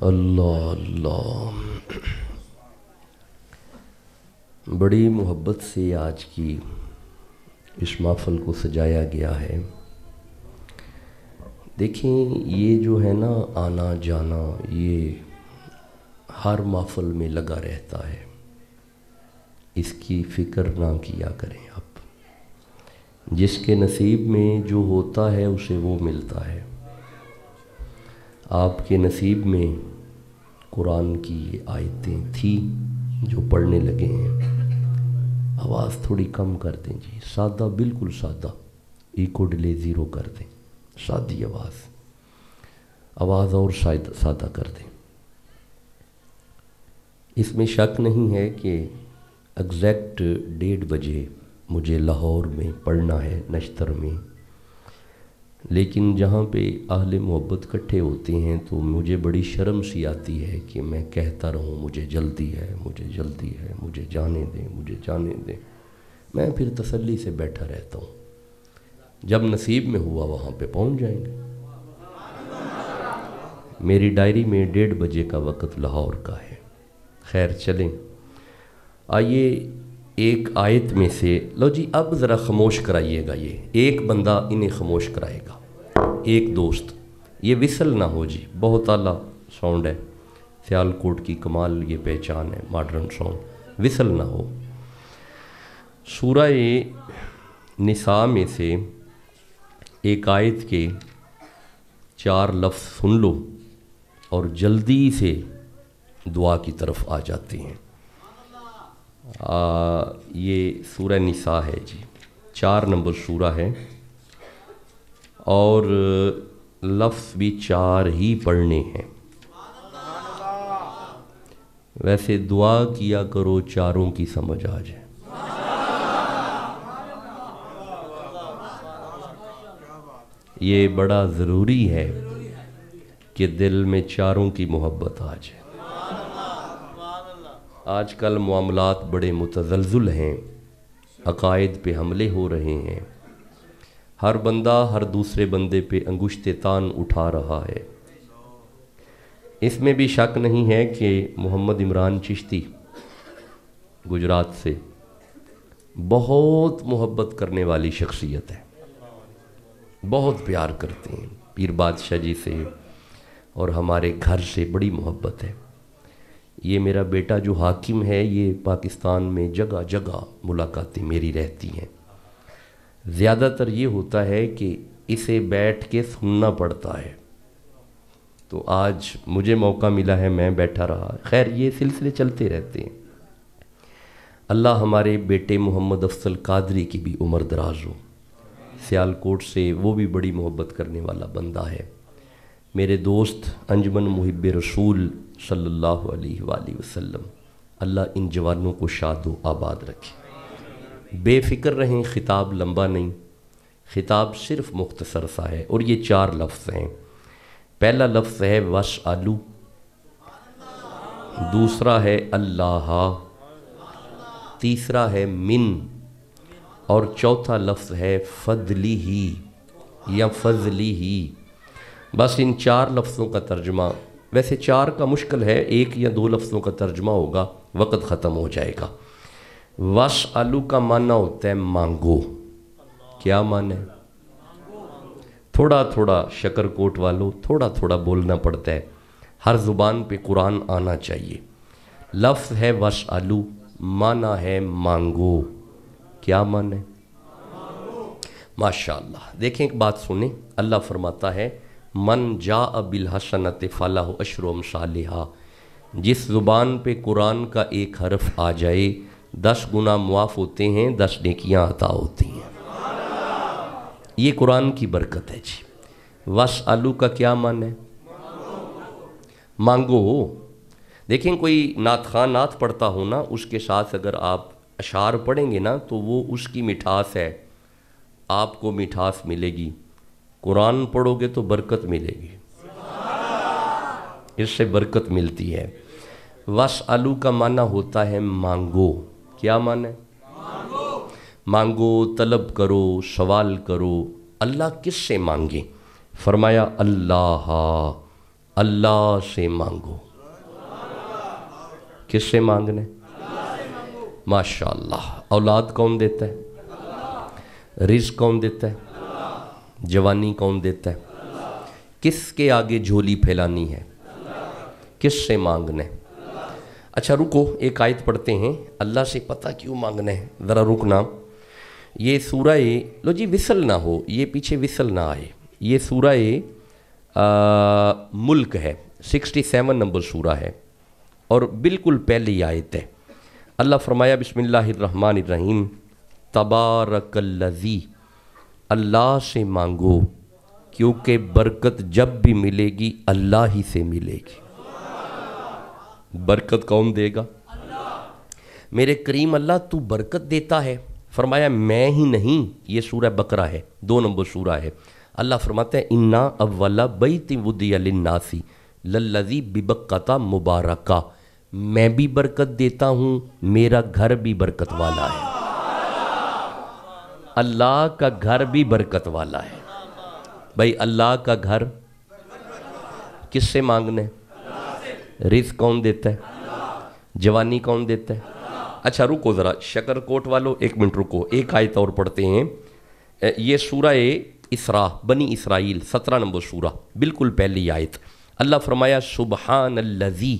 अल्लाह अल्लाह। बड़ी मोहब्बत से आज की इस महफ़िल को सजाया गया है। देखें, ये जो है ना आना जाना, ये हर महफ़िल में लगा रहता है। इसकी फ़िक्र ना किया करें आप। जिसके नसीब में जो होता है उसे वो मिलता है। आपके नसीब में कुरान की आयतें थी जो पढ़ने लगे हैं। आवाज़ थोड़ी कम कर दें जी, सादा, बिल्कुल सादा, इको डिले ज़ीरो कर दें, सादी आवाज़ और सादा कर दें। इसमें शक नहीं है कि एग्जैक्ट 1:30 बजे मुझे लाहौर में पढ़ना है, नश्तर में। लेकिन जहाँ पे अहले मोहब्बत इकट्ठे होते हैं तो मुझे बड़ी शर्म सी आती है कि मैं कहता रहूँ मुझे जल्दी है, मुझे जल्दी है, मुझे जाने दें, मुझे जाने दें। मैं फिर तसल्ली से बैठा रहता हूँ। जब नसीब में हुआ वहाँ पे पहुँच जाएंगे। मेरी डायरी में 1:30 बजे का वक़्त लाहौर का है। खैर चलें, आइए एक आयत में से, लो जी अब ज़रा ख़मोश कराइएगा। ये एक बंदा इन्हें ख़मोश कराएगा, एक दोस्त। ये विसल ना हो जी, बहुत आला साउंड है। सियालकोट की कमाल ये पहचान है, मॉडर्न साउंड। विसल ना हो। सूरह निसा में से एक आयत के 4 लफ्ज़ सुन लो और जल्दी से दुआ की तरफ आ जाते हैं। ये सूरह निसा है जी, 4 नंबर सूरा है और लफ्ज़ भी 4 ही पढ़ने हैं। वैसे दुआ किया करो चारों की समझ आ जाए। ये बड़ा ज़रूरी है कि दिल में चारों की मोहब्बत आ जाए। आजकल मामलात बड़े मुतज़लज़िल हैं, अक़ायद पे हमले हो रहे हैं। हर बंदा हर दूसरे बंदे पे अंगुश्ते तान उठा रहा है। इसमें भी शक नहीं है कि मोहम्मद इमरान चिश्ती गुजरात से बहुत मोहब्बत करने वाली शख्सियत है। बहुत प्यार करते हैं पीर बादशाह जी से और हमारे घर से बड़ी मोहब्बत है। ये मेरा बेटा जो हाकिम है, ये पाकिस्तान में जगह जगह मुलाकातें मेरी रहती हैं। ज़्यादातर ये होता है कि इसे बैठ के सुनना पड़ता है, तो आज मुझे मौका मिला है, मैं बैठा रहा। खैर ये सिलसिले चलते रहते हैं। अल्लाह हमारे बेटे मोहम्मद अफसल कादरी की भी उम्र दराज हो। सियालकोट से, वो भी बड़ी मोहब्बत करने वाला बंदा है। मेरे दोस्त अंजुमन मुहिब्ब रसूल सल्लल्लाहु अलैहि वसल्लम, अल्लाह इन जवानों को शाद व आबाद रखे। बेफ़िक्र रहें, ख़िताब लंबा नहीं, ख़िताब सिर्फ़ मुख्तसर सा है। और ये 4 लफ्ज़ हैं। पहला लफ्ज़ है वश आलू, दूसरा है अल्लाह, तीसरा है मिन और चौथा लफ्ज़ है फ़ज़ली ही या फ़ज़ली ही। बस इन 4 लफ्ज़ों का तर्जुमा, वैसे 4 का मुश्किल है, 1 या 2 लफ्ज़ों का तर्जुमा होगा, वक़्त ख़त्म हो जाएगा। वश आलू का माना होता है मांगो। क्या माना है? थोड़ा थोड़ा, शकरकोट वालों, थोड़ा थोड़ा बोलना पड़ता है। हर ज़ुबान पे कुरान आना चाहिए। लफ्ज़ है वश आलू, माना है मांगो। क्या माना है? माशाअल्लाह। देखें एक बात सुने, अल्लाह फरमाता है मन जा बिल हसनत फ़लहु अशरु अमसालिहा। जिस ज़ुबान पे कुरान का एक हरफ आ जाए 10 गुना मुआफ़ होते हैं, 10 नेकियां अता होती हैं। ये कुरान की बरकत है जी। वस आलू का क्या मन है? मांगो। देखें, कोई नात खान नात पढ़ता हो ना, उसके साथ अगर आप अशार पढ़ेंगे ना तो वो उसकी मिठास है, आपको मिठास मिलेगी। कुरान पढ़ोगे तो बरकत मिलेगी, इससे बरकत मिलती है। वस आलू का माना होता है मांगो। क्या माना है? मांगो, तलब करो, सवाल करो। अल्लाह किससे मांगे? फरमाया अल्लाह, अल्लाह से मांगो। किससे मांगने? माशाअल्लाह। औलाद कौन देता है? रिज़्क़ कौन देता है? जवानी कौन देता है? किसके आगे झोली फैलानी है? किससे मांगने? अच्छा रुको, एक आयत पढ़ते हैं। अल्लाह से पता क्यों मांगने है, ज़रा रुकना। ये सूरह, लो जी विसल ना हो, ये पीछे विसल ना आए। ये सूरह मुल्क है, 67 नंबर सूरह है और बिल्कुल पहली आयत है। अल्लाह फरमाया बिस्मिल्लाहिर्रहमानिर्रहीम, तबारकल्लज़ी, अल्लाह से मांगो क्योंकि बरकत जब भी मिलेगी अल्लाह ही से मिलेगी। बरकत कौन देगा? मेरे करीम अल्लाह तू बरकत देता है। फरमाया मैं ही नहीं, ये सूरह बकरा है, 2 नंबर सूरह है। अल्लाह फरमाते हैं इन्ना अव्वला बैति वुदिया लिन्नासी लल्लज़ी बिबक्कता मुबारका, मैं भी बरकत देता हूँ, मेरा घर भी बरकत वाला है। अल्लाह का घर भी बरकत वाला है। भाई अल्लाह का घर किससे मांगने? रिज़्क़ कौन देता है? जवानी कौन देता है? अच्छा रुको ज़रा, शकरकोट वालों 1 मिनट रुको, एक आयत और पढ़ते हैं। ये सूरह इसरा, बनी इसराइल, 17 नंबर सूरह, बिल्कुल पहली आयत। अल्लाह फरमाया सुबहानल्लज़ी,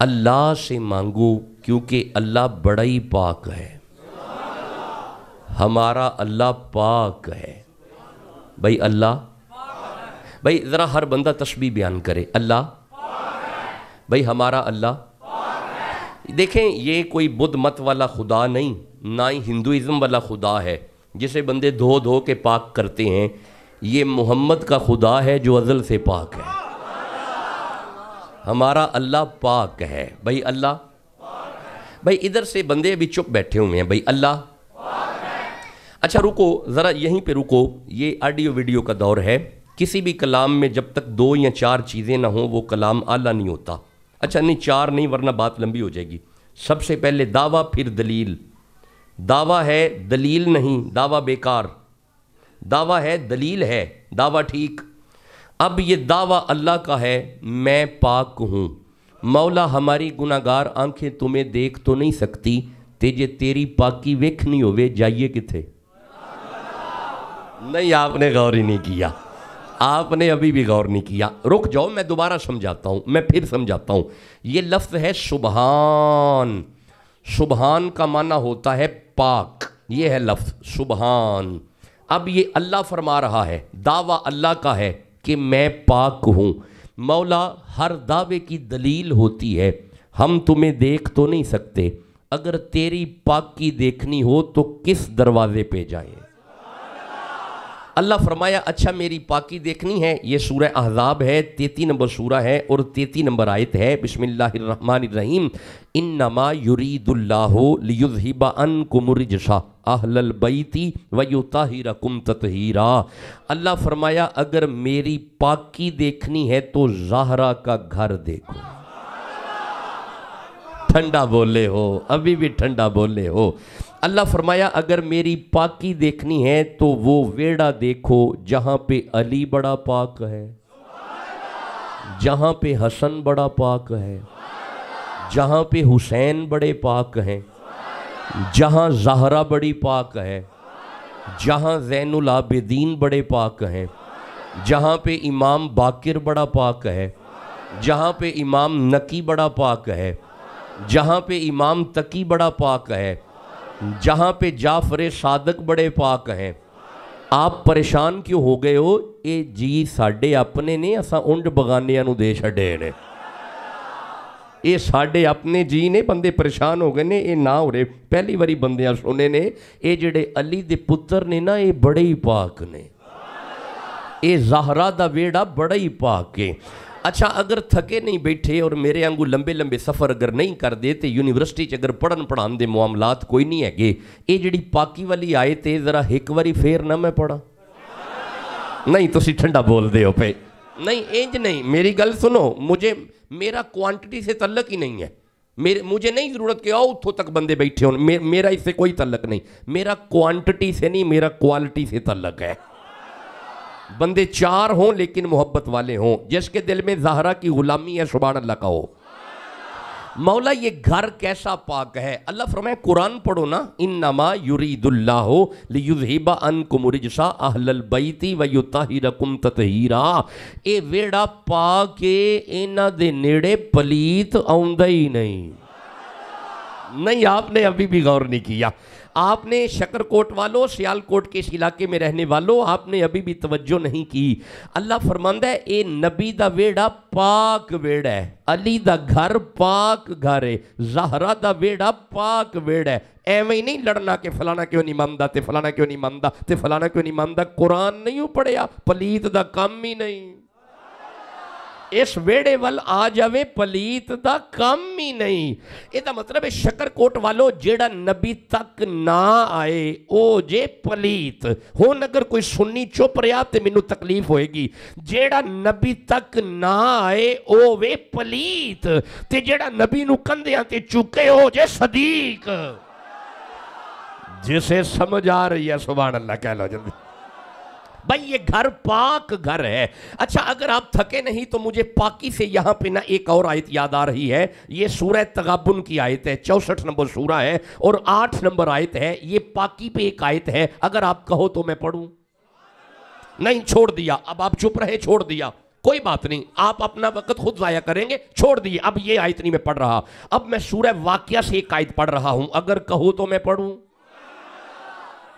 अल्लाह से मांगो क्योंकि अल्लाह बड़ा ही पाक है। हमारा अल्लाह पाक है। भाई अल्लाह, भाई ज़रा हर बंदा तस्बीह बयान करे, अल्लाह, भाई हमारा अल्लाह। देखें ये कोई बुद्ध मत वाला खुदा नहीं, ना ही हिंदुइज़्म वाला खुदा है जिसे बंदे धो धो के पाक करते हैं। ये मोहम्मद का खुदा है जो अज़ल से पाक है। हमारा अल्लाह पाक है। भाई अल्लाह, भाई इधर से बंदे अभी चुप बैठे हुए हैं, भाई अल्लाह। अच्छा रुको ज़रा, यहीं पे रुको। ये ऑडियो वीडियो का दौर है। किसी भी कलाम में जब तक 2 या 4 चीज़ें ना हों वो कलाम आला नहीं होता। अच्छा नहीं, 4 नहीं, वरना बात लंबी हो जाएगी। सबसे पहले दावा, फिर दलील। दावा है, दलील नहीं, दावा बेकार। दावा है, दलील है, दावा ठीक। अब ये दावा अल्लाह का है, मैं पाक हूँ। मौला हमारी गुनाहगार आंखें तुम्हें देख तो नहीं सकती, ते जे तेरी पाकी वेखनी होवे जाइए किथे। नहीं, आपने गौर ही नहीं किया, आपने अभी भी गौर नहीं किया। रुक जाओ, मैं दोबारा समझाता हूँ, मैं फिर समझाता हूँ। ये लफ्ज़ है सुबहान। सुबहान का माना होता है पाक, ये है लफ्ज़ सुबहान। अब ये अल्लाह फरमा रहा है, दावा अल्लाह का है कि मैं पाक हूँ। मौला हर दावे की दलील होती है, हम तुम्हें देख तो नहीं सकते, अगर तेरी पाकी देखनी हो तो किस दरवाजे पे जाए। अल्लाह फरमाया अच्छा मेरी पाकी देखनी है। ये सूरह अहज़ाब है, 33 नंबर सूरह है और 33 नंबर आयत है। बिस्मिल्लाहिर्रहमानिर्रहीम, इन्नमा युरीदुल्लाहु लियुज़हिबा अन्कुमुर रिजसा अहलल बैती व युताहिरकुम तत्हीरा। अल्लाह फरमाया अगर मेरी पाकी देखनी है तो ज़हरा का घर देखो। ठंडा बोले हो, अभी भी ठंडा बोले हो। अल्लाह फरमाया अगर मेरी पाकी देखनी है तो वो वेड़ा देखो जहाँ पे अली बड़ा पाक है, जहाँ पे हसन बड़ा पाक है, जहाँ पे हुसैन बड़े पाक हैं, जहाँ ज़हरा बड़ी पाक है, जहाँ ज़ैनुल आबिदीन बड़े पाक हैं, जहाँ पे इमाम बाकिर बड़ा पाक है, जहाँ पे इमाम नकी बड़ा पाक है, जहाँ पे इमाम तकी बड़ा पाक है, जहाँ पे जाफर सादक बड़े पाक हैं। आप परेशान क्यों हो गए हो? ये जी साढ़े अपने ने, असा उंड बगानिया नू दे छड़े ने। ये साढ़े अपने जी ने, बंदे परेशान हो गए ने। ये ना हो रहे, पहली बारी बंदियां सुने ने। ये जेड़े अली दे पुत्र ने ना, ये बड़े ही पाक ने। ये ज़हरा दा वेड़ा बड़ा ही पाक है। अच्छा अगर थके नहीं बैठे और मेरे आंगू लंबे लंबे सफ़र अगर नहीं कर दे तो यूनिवर्सिटी अगर पढ़न पढ़ान दे मामलात कोई नहीं है। ये जिहड़ी पाकी वाली आयत है ज़रा एक बारी फेर ना मैं पढ़ा। नहीं तुसी ठंडा बोल दे हो पे। नहीं इंज नहीं, मेरी गल सुनो। मुझे मेरा क्वांटिटी से तल्लक ही नहीं है। मुझे नहीं ज़रूरत कि आओ उतों तक बंदे बैठे हो। मेरा इससे कोई तल्लक नहीं। मेरा क्वांटिटी से नहीं, मेरा क्वालिटी से तल्लक है। बंदे चार हों लेकिन मोहब्बत वाले हों, जिसके दिल में ज़हरा की गुलामी है सुभान अल्लाह का हो। मौला ये घर कैसा पाक है। अल्लाह फरमाए कुरान पढ़ो ना, इन्नमा युरीदुल्लाहु लियुज़हिबा अन्कुम रिजसा अहलल बैति व युताहिरकुम ततहीरा। ए वेड़ा पाके इन्हां दे नेड़े पलीत आउंदा ही नहीं। नहीं, आपने अभी भी गौर नहीं किया। आपने शकरकोट वालों, सियालकोट के इस इलाके में रहने वालों, आपने अभी भी तवज्जो नहीं की। अल्लाह फरमांदा है ए नबी दा वेड़ा पाक वेड़ा है, अली दा घर पाक घर है, ज़हरा दा वेड़ा पाक वेड़ा है। एवं ही नहीं लड़ना कि फलाना क्यों नहीं मानदा ते फलाना क्यों नहीं मानदा ते फलाना क्यों नहीं मानदा। कुरान नहीं पढ़िया, पलीत दा काम ही नहीं। इस वेड़े वल आ जावे पलीत दा काम ही नहीं। ਇਹਦਾ मतलब है शकरकोट वालों जेड़ा नबी तक ना आए ओ जे पलीत। हुण अगर कोई सुन्नी चुप रहा तो मैनू तकलीफ होएगी। जेड़ा नबी तक ना आए ओ वे पलीत, ते जेड़ा नबी नू कंधियां ते चुके हो जे सदीक। जिसे समझ आ रही है सुभान अल्लाह कह लो जल्दी। भाई ये घर पाक घर है। अच्छा, अगर आप थके नहीं तो मुझे पाकी से यहाँ पे ना एक और आयत याद आ रही है। ये सूरह तगाबुन की आयत है, 64 नंबर सूरा है और 8 नंबर आयत है। ये पाकी पे एक आयत है, अगर आप कहो तो मैं पढ़ूं। नहीं, छोड़ दिया। अब आप चुप रहे, छोड़ दिया, कोई बात नहीं, आप अपना वक्त खुद जाया करेंगे, छोड़ दिए। अब ये आयत नहीं मैं पढ़ रहा, अब मैं सूरह वाकिया से एक आयत पढ़ रहा हूं। अगर कहो तो मैं पढ़ूं।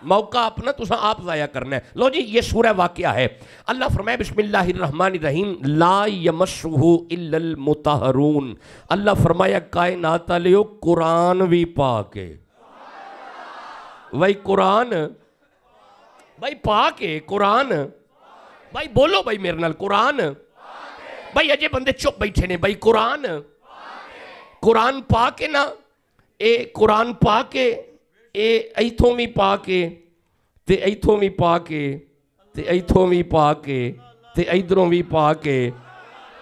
मौका अपना तुसा आप जाया करना है। लो जी, ये सूरह वाकिया है। अल्लाह फरमाए बिस्मिल्लाहिर्रहमानिर्रहीम ला यमस्सुहु इल्लल मुतहरून। अल्लाह फरमाया कायनात वालियो कुरान भी पाक है। भाई कुरान, भाई पाक है कुरान। भाई बोलो भाई मेरे नाल, कुरान। भाई अजे बंदे चुप बैठे ने। भाई कुरान, कुरान पाक है ना। ए कुरान पाक है, ए इथों भी पा के ते इथों भी पा के ते इथों भी पा के ते इधरों भी पा के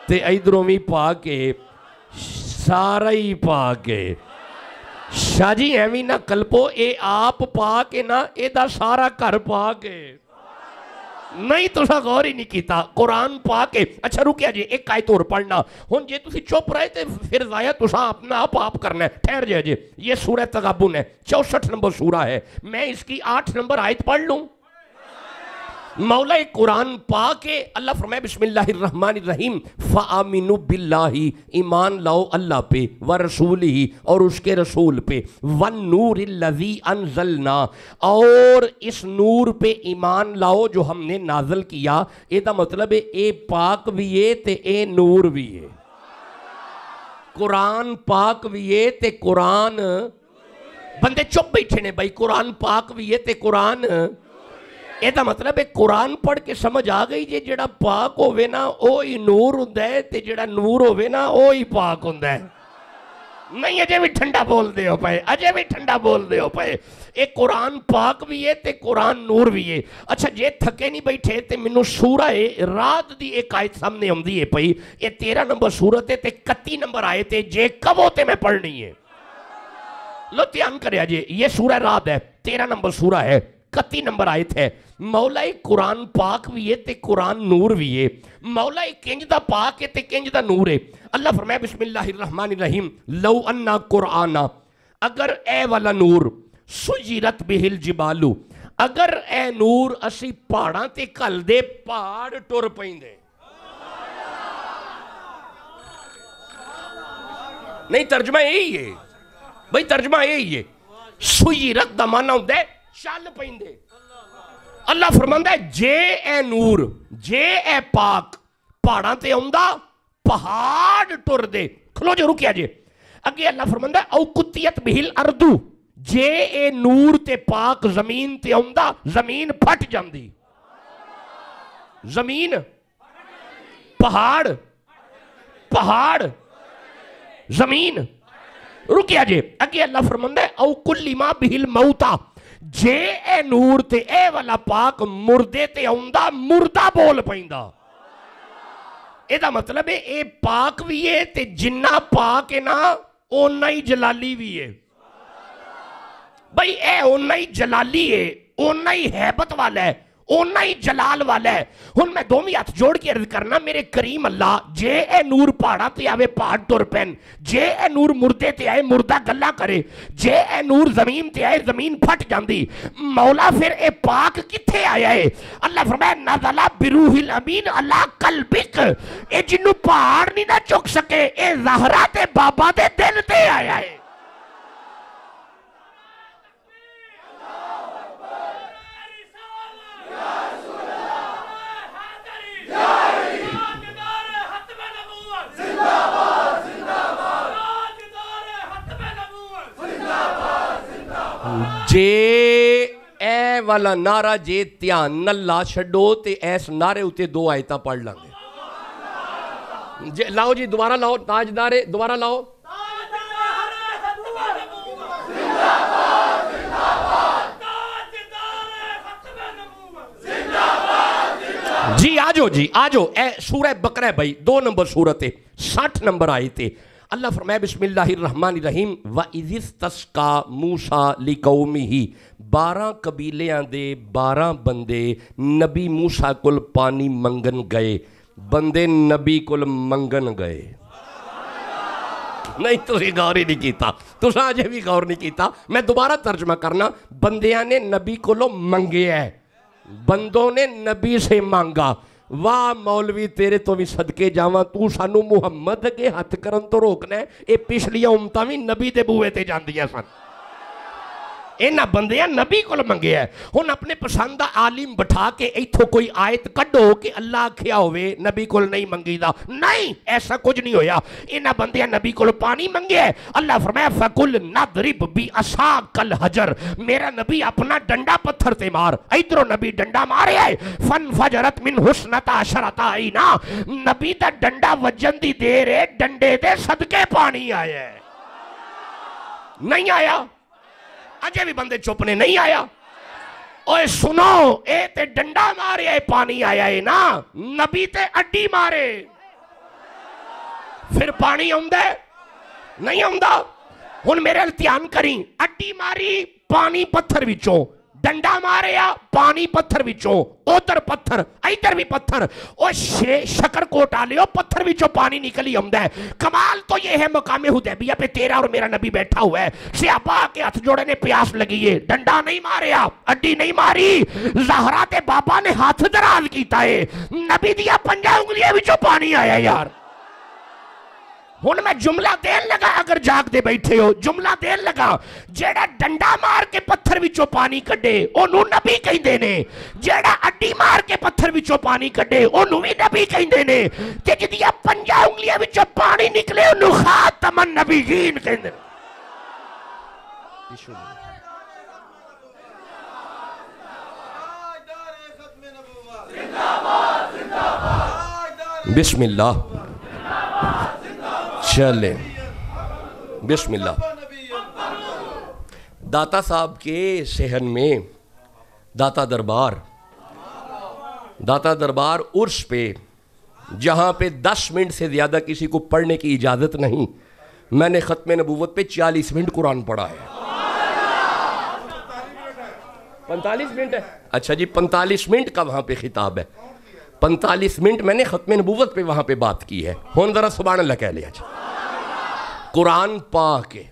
ते इधरों भी पा के सारा ही पा के। शाह जी एवं ना कल्पो, ए आप पा के ना एदा सारा घर पा के। नहीं तुसा गौर ही नहीं किया, कुरान पा के। अच्छा रुकिया जी, एक आयत और पढ़ना। हुन जे तुसी चुप रहे थे फिर जाया तुसा अपना आप करना है। ठहर जाए जी, ये सूरह तगाबुन है, 64 नंबर सूरा है। मैं इसकी 8 नंबर आयत पढ़ लूं। मौला कुरान पा के अल्लाह फरमाए बिस्मिल्लाहिर्रहमानिर्रहीम फ़आमिनु बिल्लाही, ईमान लाओ अल्लाह पे, व रसूलिही और उसके रसूल पे, वन नूरिल्लज़ी अनज़लना और इस नूर पे ईमान लाओ जो हमने नाजल किया। एदा मतलब है ए पाक भी है ते ए नूर भी है। कुरान पाक भी है ते कुरान। बंदे चुप बैठे ने। भाई कुरान पाक भी है ते कुरान। ਇਹਦਾ मतलब है कुरान पढ़ के समझ आ गई जे जेड़ा पाक होवे ना ओ ही नूर हुंदा है ते जेड़ा नूर होवे ना ओ ही पाक हुंदा है। नहीं, अजे भी ठंडा बोलते हो पे, अजे भी ठंडा बोलते हो पे। एक कुरान पाक भी है ते कुरान नूर भी है। अच्छा, जे थके नहीं बैठे ते मैनू सूरा रात दी एक आयत सामने आउंदी है पई। ये 13 नंबर सूरत है ते 31 नंबर आयत है। जे कहो ते मैं पढ़नी है। लो ध्यान करिया जे, ये सूरा रात है, 13 नंबर सूरा है, 31 नंबर आयत है। मौलाई कुरान पाक भी है ते कुरान नूर भी है। मौलाई किंज दा पाक है ते किंज दा नूर है। अल्लाह फरमाया बिस्मिल्लाहिर्रहमानिर्रहीम लौ अन्ना कुराना, अगर ए वाला नूर सुजिरत बिहिल जिबालू, अगर ए नूर असी पहाड़ां ते घल दे, पहाड़ टुर पैंदे। नहीं, तर्जमा यही है भाई, तर्जमा यही है। सुजिरत दा माना होंदा है चल पैंदे। अल्लाह फरमांदा है जे ए नूर, जे ए पाक पहाड़ां ते आउंदा, पहाड़ टुरदे। खलो जो रुकिया जे, अगे अल्लाह फरमांदा है औ कुतियत बिहिल अर्दू, जे ए नूर ते पाक जमीन ते आउंदा, जमीन फट जांदी। जमीन, पहाड़, पहाड़ जमीन। रुकिया जे, अगे अल्लाह फरमांदा है औ कुल्लिमा बिहिल मौता, जे ए नूर ते ए वाला पाक मुर्दे ते आउंदा, मुर्दा बोल पैंदा। एदा मतलब है ए पाक भी है ते जिन्ना पाक है ना ओना ही जलाली भी है। भाई ए ओना ही जलाली है, ओना ही हैबत वाला है, ओना ही जलाल वाला है। हुण मैं दोवें हथ जोड़ के अर्ज करना मेरे करीम अल्लाह, जे ए नूर पहाड़ा ते आवे पहाड़ तुर पैन, जे ए नूर मुर्दे ते आए मुर्दा गल्ला करे, जे ए नूर जमीन ते आए जमीन फट जाती। मौला फिर ए पाक किथे आया है? अल्लाह फरमाया नज़ला बिरूहिल अमीन अला कल्बिक, ए जिन्नू पहाड़ नहीं ना चुक सके ए ज़हरा ते बाबा दे दिल ते आया है। जे ए वाला नारा जे ध्यान नाल ला छड्डो ते इस नारे उत्ते दो आयतां पढ़ लांगे। जे लाओ जी दोबारा लाओ, ताजदारे दोबारा लाओ। जी आजो जी आजो। ए सूरह बकरा भाई 2 नंबर सूरत है, 60 नंबर आए थे। अल्लाह फरमाया बिस्मिल्लाहिर्रहमानिर्रहीम व इज़िस्तस्का मूसा लिकौमिही, 12 कबीलियां दे 12 बंदे नबी मूसा कोल पानी मंगन गए। बंदे नबी कोल मंगन गए। नहीं तुसी गौर ही नहीं किया, तुसा अजे भी गौर नहीं किया। मैं दोबारा तर्जमा करना, बंदियां ने नबी कोलों मंगे है, बंदों ने नबी से मांगा। वाह मौलवी तेरे तो भी सदके जावा, तू सानू मुहम्मद अगे हथ करन तो रोकना है। ये पिछलियां उम्मतां भी नबी दे बूहे ते जांदियां सन, इन्हां बंदियां नबी कोल मंगे है। हुण अपने पसंद दा आलिम बिठा के इथों कोई आयत कड्डो कि अल्लाह आखिया होवे नबी कोल नहीं मंगीदा, नहीं ऐसा कुछ नहीं होया। इन्हां बंदियां नबी कोल पानी मंगे है। अल्लाह फरमाया फकुल नदरिब बि असाकल हजर, मेरा नबी अपना डंडा पत्थर ते मार। इधरों नबी डंडा मारे है, फन फजरत मिन हुस्नता अशरता आईना, नबी दा डंडा वजन दी देर है, डंडे दे सदके पानी आया है। नहीं आया? अजे भी बंदे चुप ने, नहीं आया। ओए सुनो, ए ते डंडा मारे है पानी आया है ना, नबी ते अड्डी मारे फिर पानी आउंदा नहीं आउंदा। हुण मेरे ध्यान करी, अड्डी मारी पानी पत्थर विचों, डंडा मारिया पानी पत्थर विचों, उधर पत्थर इधर भी पत्थर। ओ शकर कोट आलियो पत्थर विचों पानी निकली आउंदा है। कमाल तो ये है मकामे हुदैबिया पे तेरा और मेरा नबी बैठा हुआ है। सहाबा के हाथ जोड़े ने प्यास लगी है, डंडा नहीं मारिया, अड्डी नहीं मारी, ज़हरा ते बाबा ने हाथ दराज कीता है, नबी दिया 5 उंगलियां विचों पानी आया यार। हुण मैं जुमला देन लगा, अगर जागते बैठे हो जुमला देन लगा, जेड़ा डंडा मार के पत्थर विचों पानी कड्डे ओनू नबी कहिंदे ने, जेड़ा अड्डी मार के पत्थर विचों पानी कड्डे ओनू भी नबी कहिंदे ने, ते जिदियां 5 उंगलियां विचों पानी निकले ओनू खातमन नबीयीन कहिंदे ने। बिस्मिल्लाह चले, बिस्मिल्लाह। दाता साहब के सहन में दाता दरबार उर्स पे, जहाँ पे 10 मिनट से ज़्यादा किसी को पढ़ने की इजाज़त नहीं, मैंने ख़त्म नबूवत पे 40 मिनट कुरान पढ़ा है। 45 मिनट है, अच्छा जी 45 मिनट का वहाँ पे खिताब है, 45 मिनट मैंने ख़त्म नबूवत पे वहाँ पे बात की है। हुण ज़रा सुभान अल्लाह कह लिया। कुरान पा के,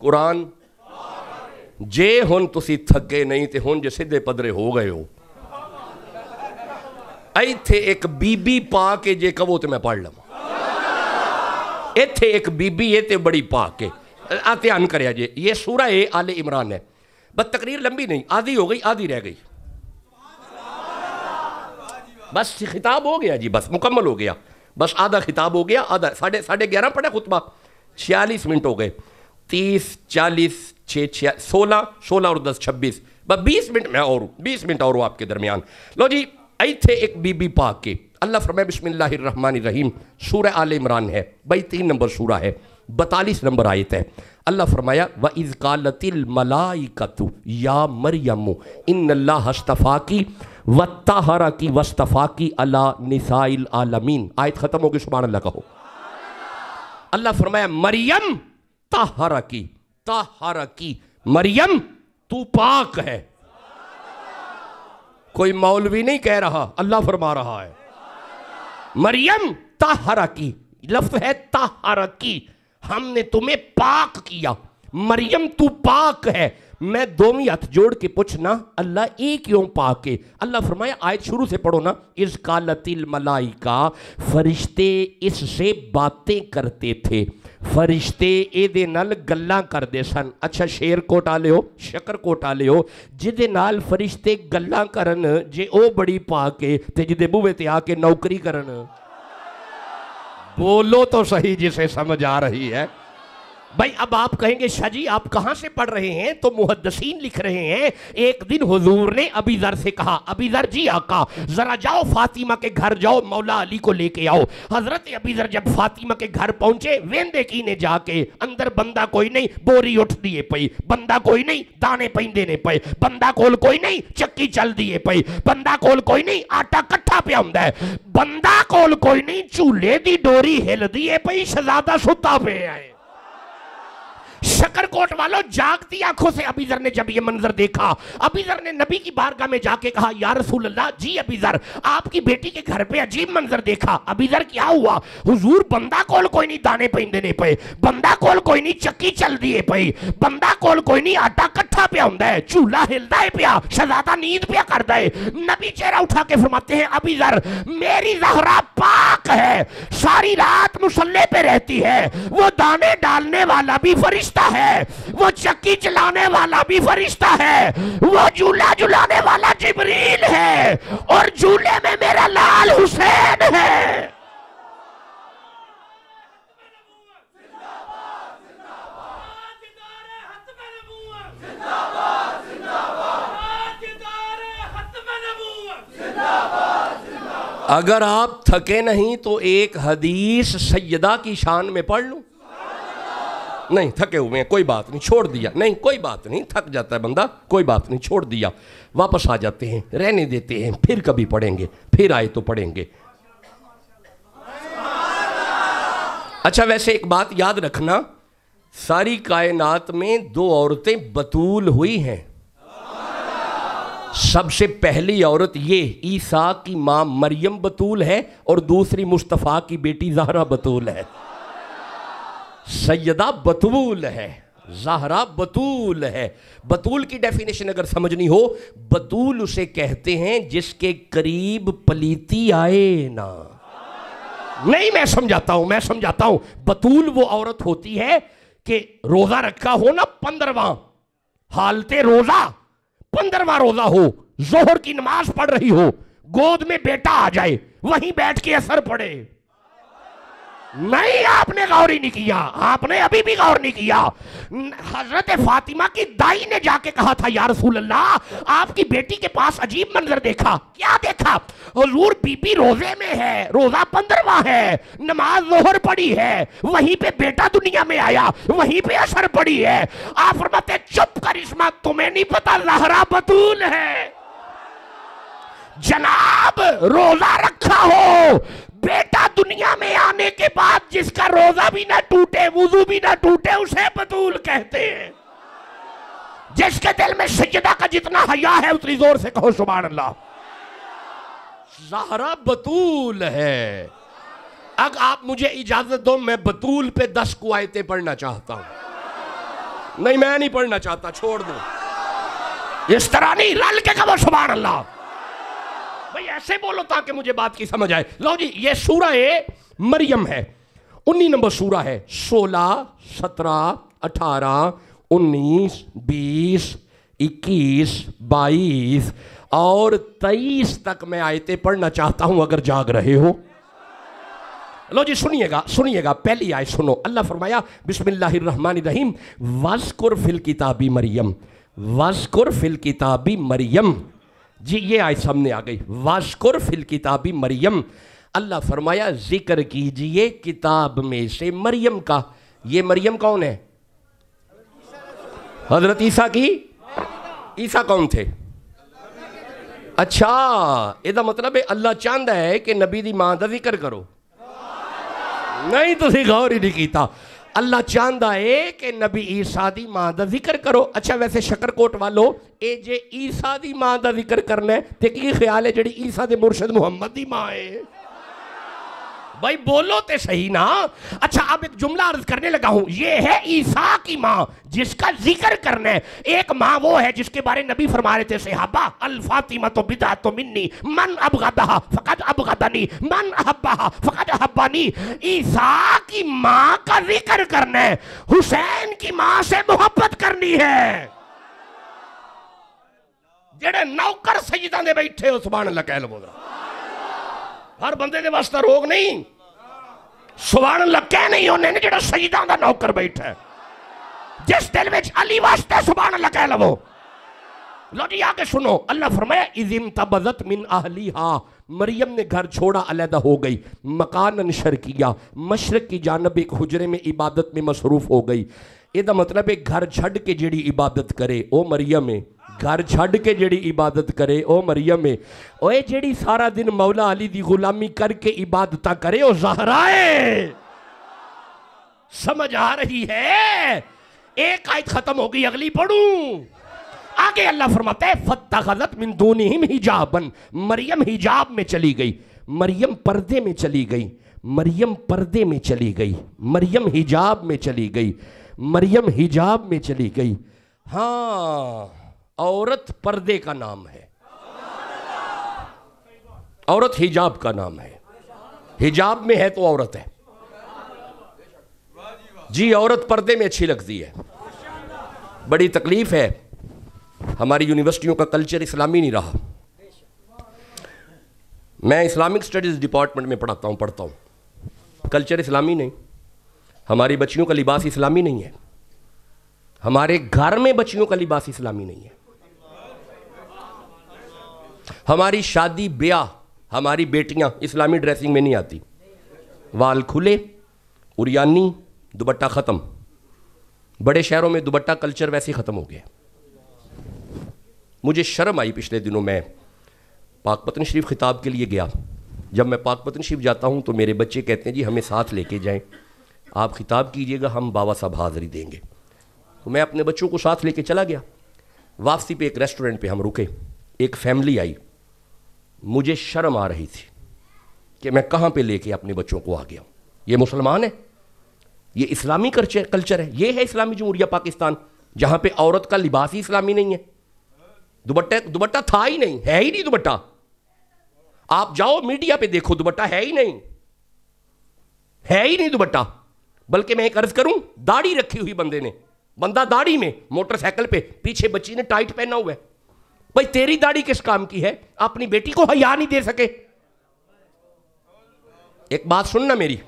कुरान जे हुण तुसी थके नहीं तो हुण जे सीधे पदरे हो गए हो। इत्थे एक बीबी पा के जे कहो तो मैं पढ़ लवां, इत्थे एक बीबी है तो बड़ी पा के। ध्यान करिया जे, ये सूरह आले इमरान है। बस तकरीर लंबी नहीं, आधी हो गई आधी रह गई, बस खिताब हो गया जी, बस मुकम्मल हो गया, बस आधा खिताब हो गया, आधा 11:30 पढ़ा खुतबा, 46 मिनट हो गए। 30, 40, 6, 16 और 10, 26, बस 20 मिनट में और 20 मिनट और आपके दरमियान। लो जी, इत्थे एक बीबी पाक के अल्लाह फरमाए बिस्मिल्लाहिर्रहमानिर्रहीम, सूरह आले इमरान है भाई, 3 नंबर सूरह है, 42 नंबर आयत है। अल्लाह फरमाया व इज़ क़ालतिल मलाइकतु या मरियम इन्नल्लाह अस्तफ़ाकी वत्तहरकी वस्तफ़ाकी अला निसाइल आलमीन। आयत ख़त्म होगी, सुभान अल्लाह कहो। अल्लाह फरमाया मरियम तहरकी, मरियम तू पाक है। कोई मौलवी नहीं कह रहा, अल्लाह फरमा रहा है। मरियम ताहरा की, लफ्ज है ताहरा की, हमने तुम्हें पाक किया। मरियम तू पाक है। मैं दोमी हाथ जोड़ के पूछना, अल्लाह एक क्यों पाक है? अल्लाह फरमाया, आयत शुरू से पढ़ो ना, इस कालतिल मलाइका, फरिश्ते इससे बातें करते थे, फरिश्ते एदे नाल गल्लां करदे सन। अच्छा शेर कोटा लियो, शकर कोटा लियो, जिदे नाल फरिश्ते गल्लां करन, जे ओ बड़ी पाक है ते जिदे बूहे ते आके नौकरी करन। बोलो तो सही जिसे समझ आ रही है। भाई अब आप कहेंगे शाह जी आप कहां से पढ़ रहे हैं? तो मुहद्दिसीन लिख रहे हैं, एक दिन हुजूर ने अबी ज़र से कहा, अबी ज़र जी आका जरा जाओ फातिमा के घर जाओ, मौला अली को लेके आओ। हजरत अबी ज़र जब फातिमा के घर पहुंचे, वेंदे की ने जाके, अंदर बंदा कोई नहीं, बोरी उठ दिए पई, बंदा कोई नहीं, दाने पैंदे ने पे, बंदा कोल कोई नहीं, चक्की चल दिए पई, बंदा कोल कोई नहीं, आटा कट्ठा पे हुंदा है, बंदा कोल कोई नहीं, झूले दी डोरी हिल दिए पई, शहजादा सुता पे आए। शकरकोट वालों जागती आंखों से अबी ज़र ने जब ये मंजर देखा, अबी ज़र ने नबी की बारगाह में जाके कहा, या रसूल अल्लाह, जी अबी ज़र आपकी बेटी के घर पे अजीब मंजर देखा। अबी ज़र क्या हुआ? हुजूर बंदा कोल कोई नहीं, दाने पैंदे ने पे, बंदा कोल कोई नहीं, चक्की चल दिए पे, बंदा कोल कोई नहीं, आटा कट्ठा पे हुंदा है, चूल्हा हिलदा है पिया, शहजादा नींद पिया करदा है। नबी चेहरा उठा के फरमाते हैं, अबी ज़र मेरी ज़हरा पाक है, सारी रात मुसल्ले पे रहती है, वो दाने डालने वाला भी फरिश्ता है, वो चक्की चलाने वाला भी फरिश्ता है, वो झूला झुलाने वाला जिब्रील है, और झूले में मेरा लाल हुसैन है। अगर आप थके नहीं तो एक हदीस सैयदा की शान में पढ़ लूं। नहीं थके हुए हैं, कोई बात नहीं, छोड़ दिया, नहीं कोई बात नहीं, थक जाता है बंदा, कोई बात नहीं, छोड़ दिया, वापस आ जाते हैं, रहने देते हैं, फिर कभी पढ़ेंगे, फिर आए तो पढ़ेंगे। अच्छा वैसे एक बात याद रखना, सारी कायनात में दो औरतें बतूल हुई हैं। सबसे पहली औरत ये ईसा की मां मरियम बतूल है, और दूसरी मुस्तफ़ा की बेटी ज़हरा बतूल है। सैयदा बतूल है, ज़हरा बतूल है। बतूल की डेफिनेशन अगर समझनी हो, बतूल उसे कहते हैं जिसके करीब पलीती आए ना। नहीं मैं समझाता हूं, बतूल वो औरत होती है कि रोजा रखा हो ना 15वां, हालते रोजा 15वां रोजा हो, जोहर की नमाज पढ़ रही हो, गोद में बेटा आ जाए, वहीं बैठ के असर पड़े। नहीं आपने गौर ही नहीं किया, आपने अभी भी गौर नहीं किया। हजरत फातिमा की दाई ने जाके कहा था, या रसूल अल्लाह आपकी बेटी के पास अजीब मंजर देखा। क्या देखा? हुजूर बीबी रोजे में है, रोजा 15वां है, नमाज जोहर पड़ी है, वहीं पे बेटा दुनिया में आया, वहीं पे असर पड़ी है। आप फरमाते चुप करिश्मा, तुम्हें नहीं पता ज़हरा बतूल है। जनाब रोजा रखा हो, बेटा दुनिया में आने के बाद जिसका रोजा भी ना टूटे, वुजू भी ना टूटे, उसे बतूल कहते हैं। जिसके दिल में सजदा का जितना हया है उतनी जोर से कहो सुभान अल्लाह। ज़हरा बतूल है। अब आप मुझे इजाजत दो, मैं बतूल पे 10 को आयतें पढ़ना चाहता हूं। नहीं मैं नहीं पढ़ना चाहता, छोड़ दो। इस तरह नहीं, रल के कहो सुभान अल्लाह। भाई ऐसे बोलो ताकि मुझे बात की समझ आए। लो जी, ये सूरा मरियम है, 19 नंबर सूरा है। 16, 17, 18, 19, 20, 21, 22 और 23 तक मैं आयतें पढ़ना चाहता हूं, अगर जाग रहे हो। लो जी सुनिएगा, पहली आयत सुनो। अल्लाह फरमाया बिस्मिल्लाहिर्रहमानिर्रहीम, वज़कुर फिल किताबी मरियम, वज़कुर फिल किताबी मरियम। जी ये आयत सामने आ गई, वज़कुर फिल किताबी मरियम। अल्लाह फरमाया जिक्र कीजिए किताब में से मरियम का। ये मरियम कौन है? हजरत ईसा की। ईसा कौन थे? अच्छा ਇਹਦਾ मतलब है अल्लाह चाहता है कि नबी दी मां का जिक्र करो। नहीं तुसी गौर ही नहीं कीता। अल्लाह चाहता है कि नबी ईसा दी मां का जिक्र करो। अच्छा वैसे शकरकोट वालो ये जे ईसा दी मां का जिक्र करना है तो की ख्याल है जी ईसा दे मुर्शद मुहम्मद दी मां है? भाई बोलो तो सही ना। अच्छा अब एक जुमला अर्ज करने लगा हूं, ये है ईसा की मां जिसका जिक्र करना है। एक मां वो है जिसके बारे नबी फरमा रहे थे सहाबा, अल फातिमा तो बिदा तो मिन्नी मन अबगदहा फकद अबगदनी मन अहब्बहा फकद अहब्बानी। ईसा की मां का जिक्र करना है, हुसैन की मां से मोहब्बत करनी है। जेड़े नौकर सजदा दे बैठे हो सुभान अल्लाह कह लो। हर बंदे के वास्ते रोग नहीं, सुभान अल्लाह कह नहीं होने ने जेड़ा सजदा दा नौकर बैठा है। जिस दिल में अली वास्ते सुभान अल्लाह कह लो। लो जी आगे सुनो, अल्लाह फरमाया इज़िम तबज़त मिन अहलिहा, मरियम ने घर छोड़ा अलहदा हो गई, मकानन शर्किया मशरक की जानब एक हुजरे में इबादत में मसरूफ हो गई। ਇਹਦਾ मतलब है घर छड़ के जेड़ी इबादत करे ओ मरियम है, घर छड़ के जेड़ी इबादत करे ओ मरियम है। ओए जेड़ी सारा दिन मौला अली दी गुलामी करके इबादत करे ओ ज़हरा है। समझ आ रही है? एक आयत खत्म हो गई, अगली पढ़ूं। आगे अल्लाह फरमाता है फत्तखज़त मिन दूनिहिम हिजाबन, मरियम हिजाब में चली गई, मरियम पर्दे में चली गई, मरियम पर्दे में चली गई, मरियम हिजाब में चली गई, मरियम हिजाब में चली गई। हाँ औरत पर्दे का नाम है, औरत हिजाब का नाम है। हिजाब में है तो औरत है जी, औरत पर्दे में अच्छी लगती है। बड़ी तकलीफ है, हमारी यूनिवर्सिटियों का कल्चर इस्लामी नहीं रहा। मैं इस्लामिक स्टडीज़ डिपार्टमेंट में पढ़ता हूँ, कल्चर इस्लामी नहीं। हमारी बच्चियों का लिबास इस्लामी नहीं है, हमारे घर में बच्चियों का लिबास इस्लामी नहीं है। हमारी शादी ब्याह, हमारी बेटियां इस्लामी ड्रेसिंग में नहीं आती। वाल खुले, उरियानी, दुपट्टा ख़त्म। बड़े शहरों में दुपट्टा कल्चर वैसे ख़त्म हो गया। मुझे शर्म आई, पिछले दिनों मैं पाकपतन शरीफ खिताब के लिए गया। जब मैं पाकपतन शरीफ जाता हूँ तो मेरे बच्चे कहते हैं जी हमें साथ लेके जाएं, आप खिताब कीजिएगा, हम बाबा साहब हाज़िरी देंगे। तो मैं अपने बच्चों को साथ लेके चला गया। वापसी पे एक रेस्टोरेंट पे हम रुके, एक फैमिली आई। मुझे शर्म आ रही थी कि मैं कहाँ पे लेके अपने बच्चों को आ गया। ये मुसलमान है, ये इस्लामी कल्चर है, ये है इस्लामी जमहूरिया पाकिस्तान, जहाँ पे औरत का लिबास ही इस्लामी नहीं है। दुपट्टा था ही नहीं, है ही नहीं दुपट्टा। आप जाओ मीडिया पे देखो, दुपट्टा है ही नहीं, है ही नहीं दुपट्टा। बल्कि मैं एक अर्ज करूं, दाढ़ी रखी हुई बंदे ने, बंदा दाढ़ी में मोटरसाइकिल पे, पीछे बच्ची ने टाइट पहना हुआ है। भाई तेरी दाढ़ी किस काम की है? अपनी बेटी को हया नहीं दे सके। एक बात सुनना मेरी,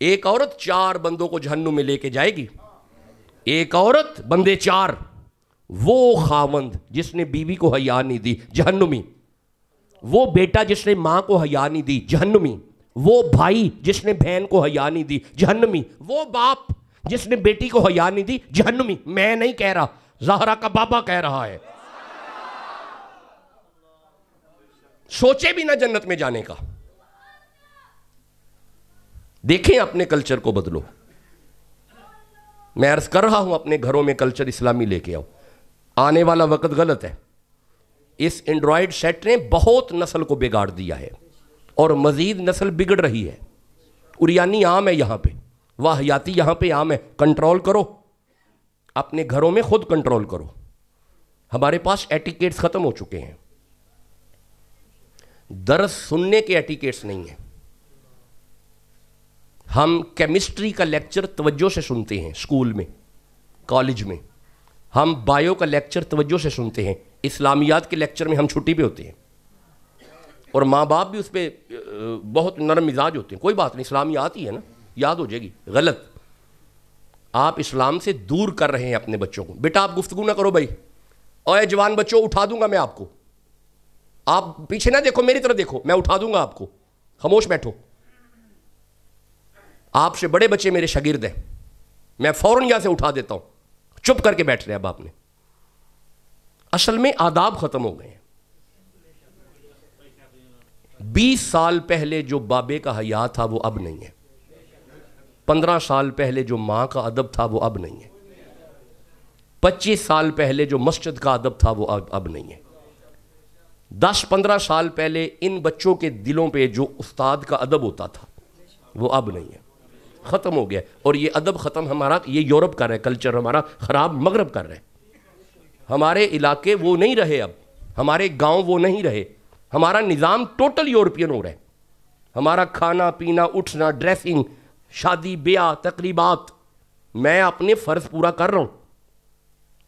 एक औरत 4 बंदों को जहन्नुम में लेके जाएगी। एक औरत बंदे 4, वो खावंद जिसने बीवी को हया नहीं दी जहन्नुमी, वो बेटा जिसने मां को हया नहीं दी जहन्नुमी, वो भाई जिसने बहन को हया नहीं दी जहन्नुमी, वो बाप जिसने बेटी को हया नहीं दी जहन्नुमी। मैं नहीं कह रहा, ज़हरा का बाबा कह रहा है। सोचे भी ना जन्नत में जाने का। देखें अपने कल्चर को बदलो। मैं अर्ज कर रहा हूं अपने घरों में कल्चर इस्लामी लेके आओ। आने वाला वक्त गलत है। इस एंड्रॉयड सेट ने बहुत नस्ल को बिगाड़ दिया है और मजीद नस्ल बिगड़ रही है। उरियानी आम है यहाँ पे, वाहियाती यहाँ पे आम है। कंट्रोल करो, अपने घरों में खुद कंट्रोल करो। हमारे पास एटिकेट्स खत्म हो चुके हैं, दर्स सुनने के एटिकेट्स नहीं है। हम केमिस्ट्री का लेक्चर तवज्जो से सुनते हैं स्कूल में, कॉलेज में। हम बायो का लेक्चर तवज्जो से सुनते हैं। इस्लामियात के लेक्चर में हम छुट्टी पे होते हैं और माँ बाप भी उस पर बहुत नरम मिजाज होते हैं। कोई बात नहीं, इस्लामियात ही है ना, याद हो जाएगी। गलत, आप इस्लाम से दूर कर रहे हैं अपने बच्चों को। बेटा आप गुफ्तगू ना करो भाई, और जवान बच्चों उठा दूंगा मैं आपको। आप पीछे ना देखो, मेरी तरफ देखो, मैं उठा दूंगा आपको। खामोश बैठो। आपसे बड़े बच्चे मेरे शागिर्द हैं, मैं फौरन यहां से उठा देता हूं। चुप करके बैठ रहे अब आपने। असल में आदाब खत्म हो गए हैं। 20 साल पहले जो बाबे का हया था वो अब नहीं है। 15 साल पहले जो माँ का अदब था वो अब नहीं है। 25 साल पहले जो मस्जिद का अदब था वो अब नहीं है। 10-15 साल पहले इन बच्चों के दिलों पे जो उस्ताद का अदब होता था वो अब नहीं है, ख़त्म हो गया। और ये अदब ख़त्म हमारा, ये यूरोप कर रहा है, कल्चर हमारा ख़राब मगरब कर रहा है। हमारे इलाके वो नहीं रहे, अब हमारे गांव वो नहीं रहे, हमारा निज़ाम टोटल यूरोपियन हो रहा है। हमारा खाना पीना, उठना, ड्रेसिंग, शादी ब्याह, तकरीबात, मैं अपने फ़र्ज पूरा कर रहा हूँ,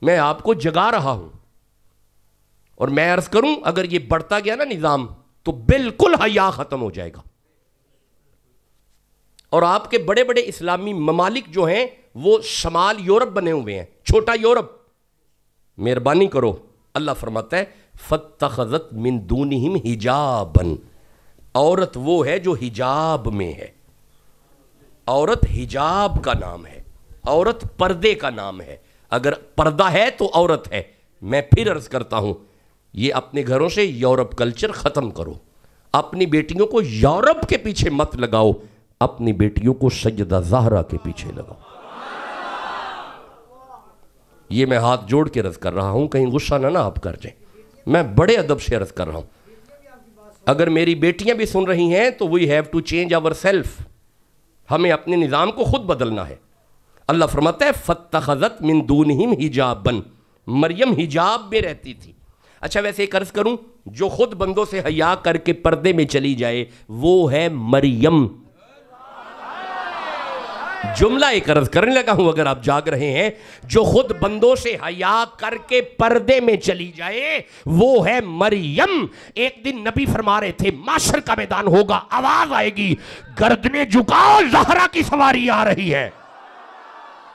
मैं आपको जगा रहा हूँ। और मैं अर्ज़ करूँ अगर ये बढ़ता गया ना निज़ाम तो बिल्कुल हया ख़त्म हो जाएगा। और आपके बड़े बड़े इस्लामी ममालिक जो हैं वो शमाल यूरोप बने हुए हैं, छोटा यूरोप। मेहरबानी करो, अल्लाह फरमाता है फत्तखज़त मिन दूनिहिम हिजाबन, औरत वो है जो हिजाब में है। औरत हिजाब का नाम है, औरत पर्दे का नाम है। अगर पर्दा है तो औरत है। मैं फिर अर्ज करता हूं, ये अपने घरों से यूरोप कल्चर खत्म करो। अपनी बेटियों को यूरोप के पीछे मत लगाओ, अपनी बेटियों को सैयदा ज़हरा के पीछे लगाओ। ये मैं हाथ जोड़ के अर्ज कर रहा हूं, कहीं गुस्सा ना आप कर जाए। मैं बड़े अदब से अर्ज कर रहा हूं। अगर मेरी बेटियां भी सुन रही हैं तो we have to change our self. हमें अपने निज़ाम को खुद बदलना है। अल्लाह फरमाता है फत्तखज़त मिन दूनिहिम हिजाबन, मरियम हिजाब में रहती थी। अच्छा वैसे एक अर्ज करूं, जो खुद बंदों से हया करके पर्दे में चली जाए वो है मरियम। जुमला एक अर्ज करने लगा हूं, अगर आप जाग रहे हैं, जो खुद बंदों से हया करके पर्दे में चली जाए वो है मरियम। एक दिन नबी फरमा रहे थे माशर का मैदान होगा, आवाज आएगी, गर्दने झुकाओ, ज़हरा की सवारी आ रही है।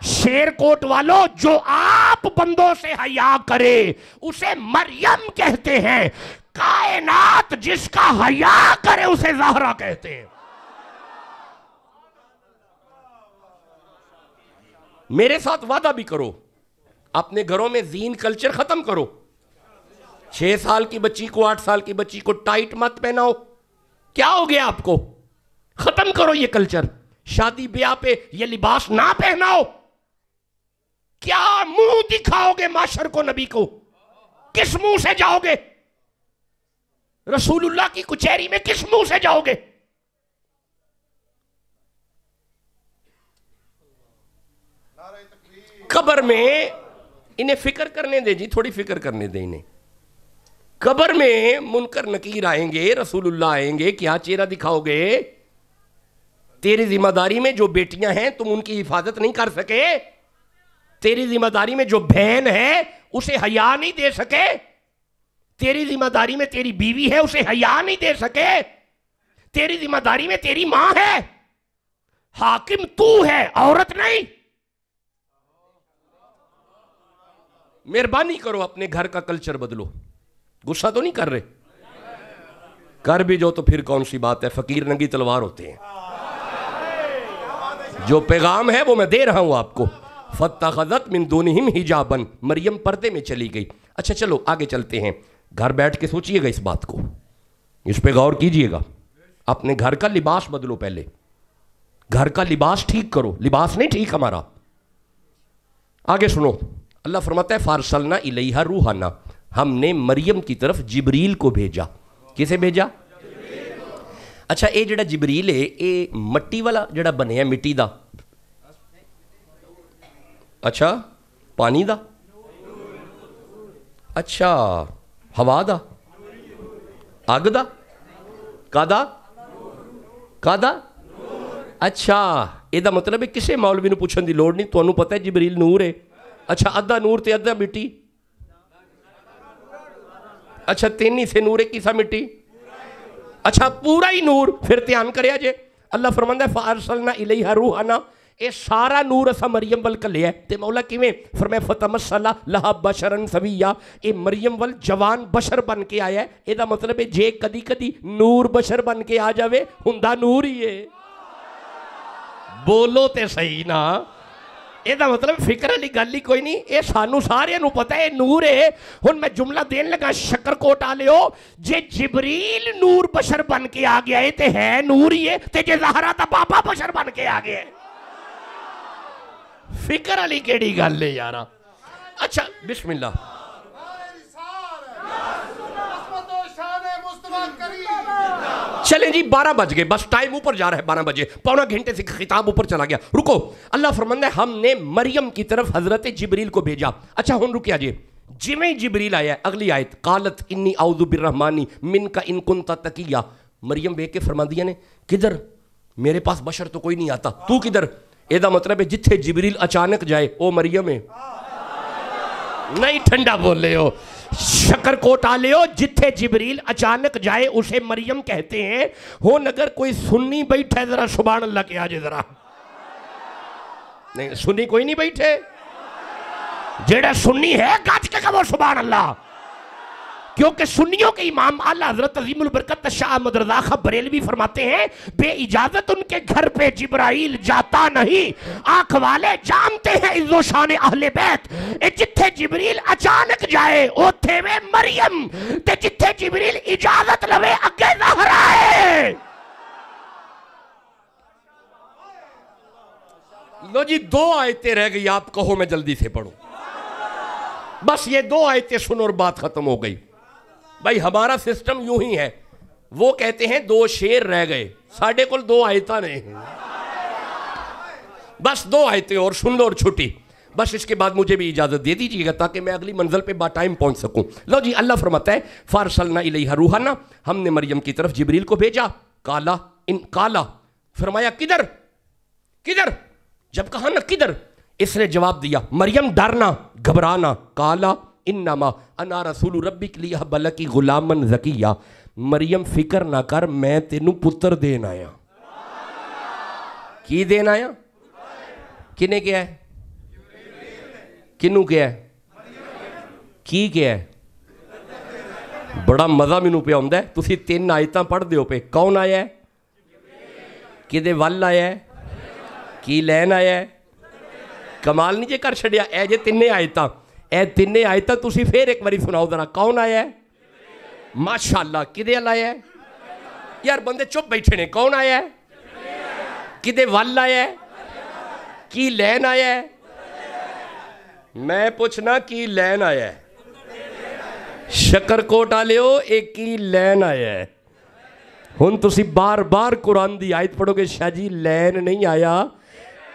शेरकोट वालों, जो आप बंदों से हया करे उसे मरियम कहते हैं, कायनात जिसका हया करे उसे ज़हरा कहते हैं। मेरे साथ वादा भी करो, अपने घरों में जीन कल्चर खत्म करो। 6 साल की बच्ची को, 8 साल की बच्ची को टाइट मत पहनाओ। क्या हो गया आपको? खत्म करो ये कल्चर। शादी ब्याह पे ये लिबास ना पहनाओ। क्या मुंह दिखाओगे माशर को, नबी को? किस मुंह से जाओगे? रसूलुल्लाह की कचहरी में किस मुंह से जाओगे? कब्र में इन्हें फिक्र करने दे जी, थोड़ी फिक्र करने दे इन्हें। कब्र में मुनकर नकीर आएंगे, रसूलुल्लाह आएंगे, क्या चेहरा दिखाओगे? तेरी जिम्मेदारी में जो बेटियां हैं तुम उनकी हिफाजत नहीं कर सके। तेरी जिम्मेदारी में जो बहन है उसे हया नहीं दे सके। तेरी जिम्मेदारी में तेरी बीवी है, उसे हया नहीं दे सके। तेरी जिम्मेदारी में तेरी मां है। हाकिम तू है, औरत नहीं। मेहरबानी करो, अपने घर का कल्चर बदलो। गुस्सा तो नहीं कर रहे? कर भी जो तो फिर कौन सी बात है, फकीर नंगी तलवार होते हैं। जो पैगाम है वो मैं दे रहा हूं आपको। फत्तखज़त मिन दूनिहिम हिजाबन, मरियम पर्दे में चली गई। अच्छा चलो आगे चलते हैं। घर बैठ के सोचिएगा इस बात को, इस पे गौर कीजिएगा। अपने घर का लिबास बदलो, पहले घर का लिबास ठीक करो। लिबास नहीं ठीक हमारा। आगे सुनो, अल्लाह फरमाता है फारसलना इलैहा रूहाना, हमने मरियम की तरफ जिब्रील को भेजा। किसे भेजा? अच्छा ये जड़ा जिब्रील है ये मट्टी वाला जड़ा बने मिट्टी दा? अच्छा पानी दा? अच्छा हवा दा? अग दा? कादा? कादा? अच्छा ਇਹਦਾ मतलब है किसी मौलवी ਨੂੰ ਪੁੱਛਣ ਦੀ ਲੋੜ नहीं, ਤੁਹਾਨੂੰ पता है जिब्रील नूर है। अच्छा अद्धा नूर ते अद्धा मिट्टी। अच्छा 3 हिस्से नूर है, किसा मिट्टी? अच्छा पूरा ही नूर। फिर ध्यान करिया जे, अल्लाह फरमांदा फारसलना इलैहा रूहाना, ये सारा नूर असा मरियम वल घल्लिया। ते मौला किवें? फरमाया फतमस्सला लहा बशरन सविया, ये मरियम वल जवान बशर बन के आया है। ਇਹਦਾ मतलब है जे कदी कदी नूर बशर बन के आ जावे हुंदा नूर ही है। बोलो ते सही ना। ਇਹਦਾ मतलब फिक्र वाली गल ही कोई नहीं, ये सानू सारिਆਂ ਨੂੰ पता है नूर है। हुण मैं जुमला देन लगा, शकरकोट आ लियो, जे जिब्रील नूर बशर बन के आ गया है ते है नूर ही है, ते जे ज़हरा दा बाबा बशर बन के आ गया है। फिक्र वाली केड़ी गल है यारा। अच्छा बिस्मिल्लाह। चलें जी 12 बज गए, बस टाइम ऊपर जा रहा है 12 बजे, पौना घंटे से खिताब ऊपर चला गया। रुको, अल्लाह फरमाता है हमने मरियम की तरफ हजरत जिब्रील को भेजा। अच्छा हुन रुकिया जी, जिवें ही जिब्रील आया, अगली आयत, कालत इन्नी आउज़ु बिर्रहमानी मिनका इन कुंता तकिया। मरियम वेख के फरमांदियां ने किधर, मेरे पास बशर तो कोई नहीं आता, तू किधर। एदा मतलब है जिथे जिब्रील अचानक जाए ओ मरियम है। नहीं ठंडा बोल रहे हो, शक्कर कोट आले हो, जिथे जिब्रील अचानक जाए उसे मरियम कहते हैं। हो अगर कोई सुन्नी बैठे जरा सुभान अल्लाह के आजे जरा। नहीं सुन्नी कोई नहीं बैठे, जेड़ा सुन्नी है गज के कहो सुभान अल्लाह, क्योंकि सुन्नियों के इमाम आला हजरत अजीमुल बरकत शाह अहमद रज़ा खां बरेलवी फरमाते हैं बे इजाजत उनके घर पे जिब्राइल जाता नहीं, आंख वाले जानते हैं इज्जो शान अहले बैत। जिथे जिब्रील अचानक जाए ओथे वे मरियम, ते जिथे जिब्रील इजाजत लवे अगे ज़हरा है। लो जी 2 आयतें रह गई, आप कहो मैं जल्दी से पढ़ूं, बस ये 2 आयतें सुनो और बात खत्म हो गई। भाई हमारा सिस्टम यूं ही है, वो कहते हैं 2 शेर रह गए, साढ़े को 2 आयता नहीं, बस 2 आयतें और सुन लो और छुट्टी, बस इसके बाद मुझे भी इजाजत दे दीजिएगा ताकि मैं अगली मंजिल पे बा टाइम पहुंच सकूं। लो जी अल्लाह फरमाता है फारसलना इलैहा रूहाना, हमने मरियम की तरफ जिब्रील को भेजा। काला इन काला, फरमाया किधर किधर, जब कहा ना किधर, इसने जवाब दिया मरियम डरना घबराना, काला इन्नमा अना रसूलु रब्बिक लियहबलकी गुलामन ज़किया, मरियम फिक्र ना कर मैं तेनू पुत्र देन आया। की देन आया, किने क्या है, किनू क्या है, की क्या है। बड़ा मज़ा मैनू पे आउंदा है, तुसी 3 आयतां पढ़दे हो पे, कौन आया है, किदे वल आया है, की लैन आया है। कमाल नहीं जे कर छड़िया, ए जे 3 आयतां, ए 3 आयतां तुसी फिर एक बारी सुनाओ जरा, कौन आया है, माशाअल्लाह, किदे आया है यार, बंदे चुप बैठे ने, कौन आया है, किदे वल आया है, की लैन आया है। मैं पूछना की लैन आया है, शकरकोट आलियो एक की लैन आया है। हुन तुसी बार बार कुरान दी आयत पढ़ोगे, शाह जी लैन नहीं आया,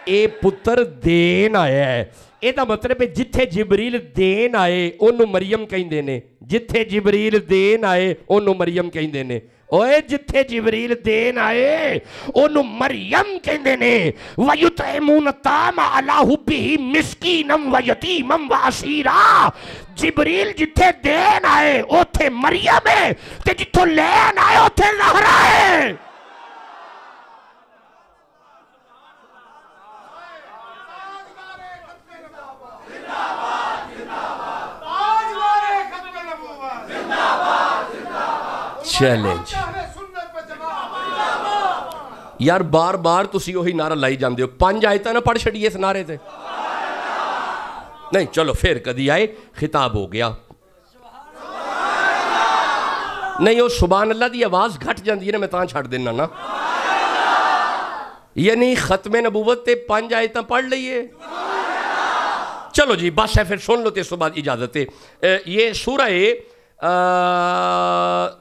ए पुत्र देन आया है। ਇਹਦਾ मतलब है जिथे जिबरील देन आए ओनू मरियम कहंदे ने, जिथे जिबरील देन आए ओनू मरियम कहंदे ने। ओए जिथे जिबरील देन आए ओनू मरियम कहंदे ने। वयुतइमून तामा अला हुब्बिही मिस्कीनम व यतीमम व असीरा। जिबरील जिथे देन आए ओथे मरियम है, ते जिथों लैन आए ओथे ज़हरा है। चैलेंज यार, बार बार तुसी वही नारा लाई जाते हो, 5 आयतां ना पढ़ छड़िए इस नारे से। नहीं चलो फिर कदी आए, खिताब हो गया। नहीं वो सुभान अल्लाह की आवाज़ घट जाती है ना, मैं तां छड़ देना ना, यानी खत्मे नबूवत ते 5 आयतां पढ़ लीए। चलो जी बस है, फिर सुन लो तो इस बाद इजाजत है। ये सूरह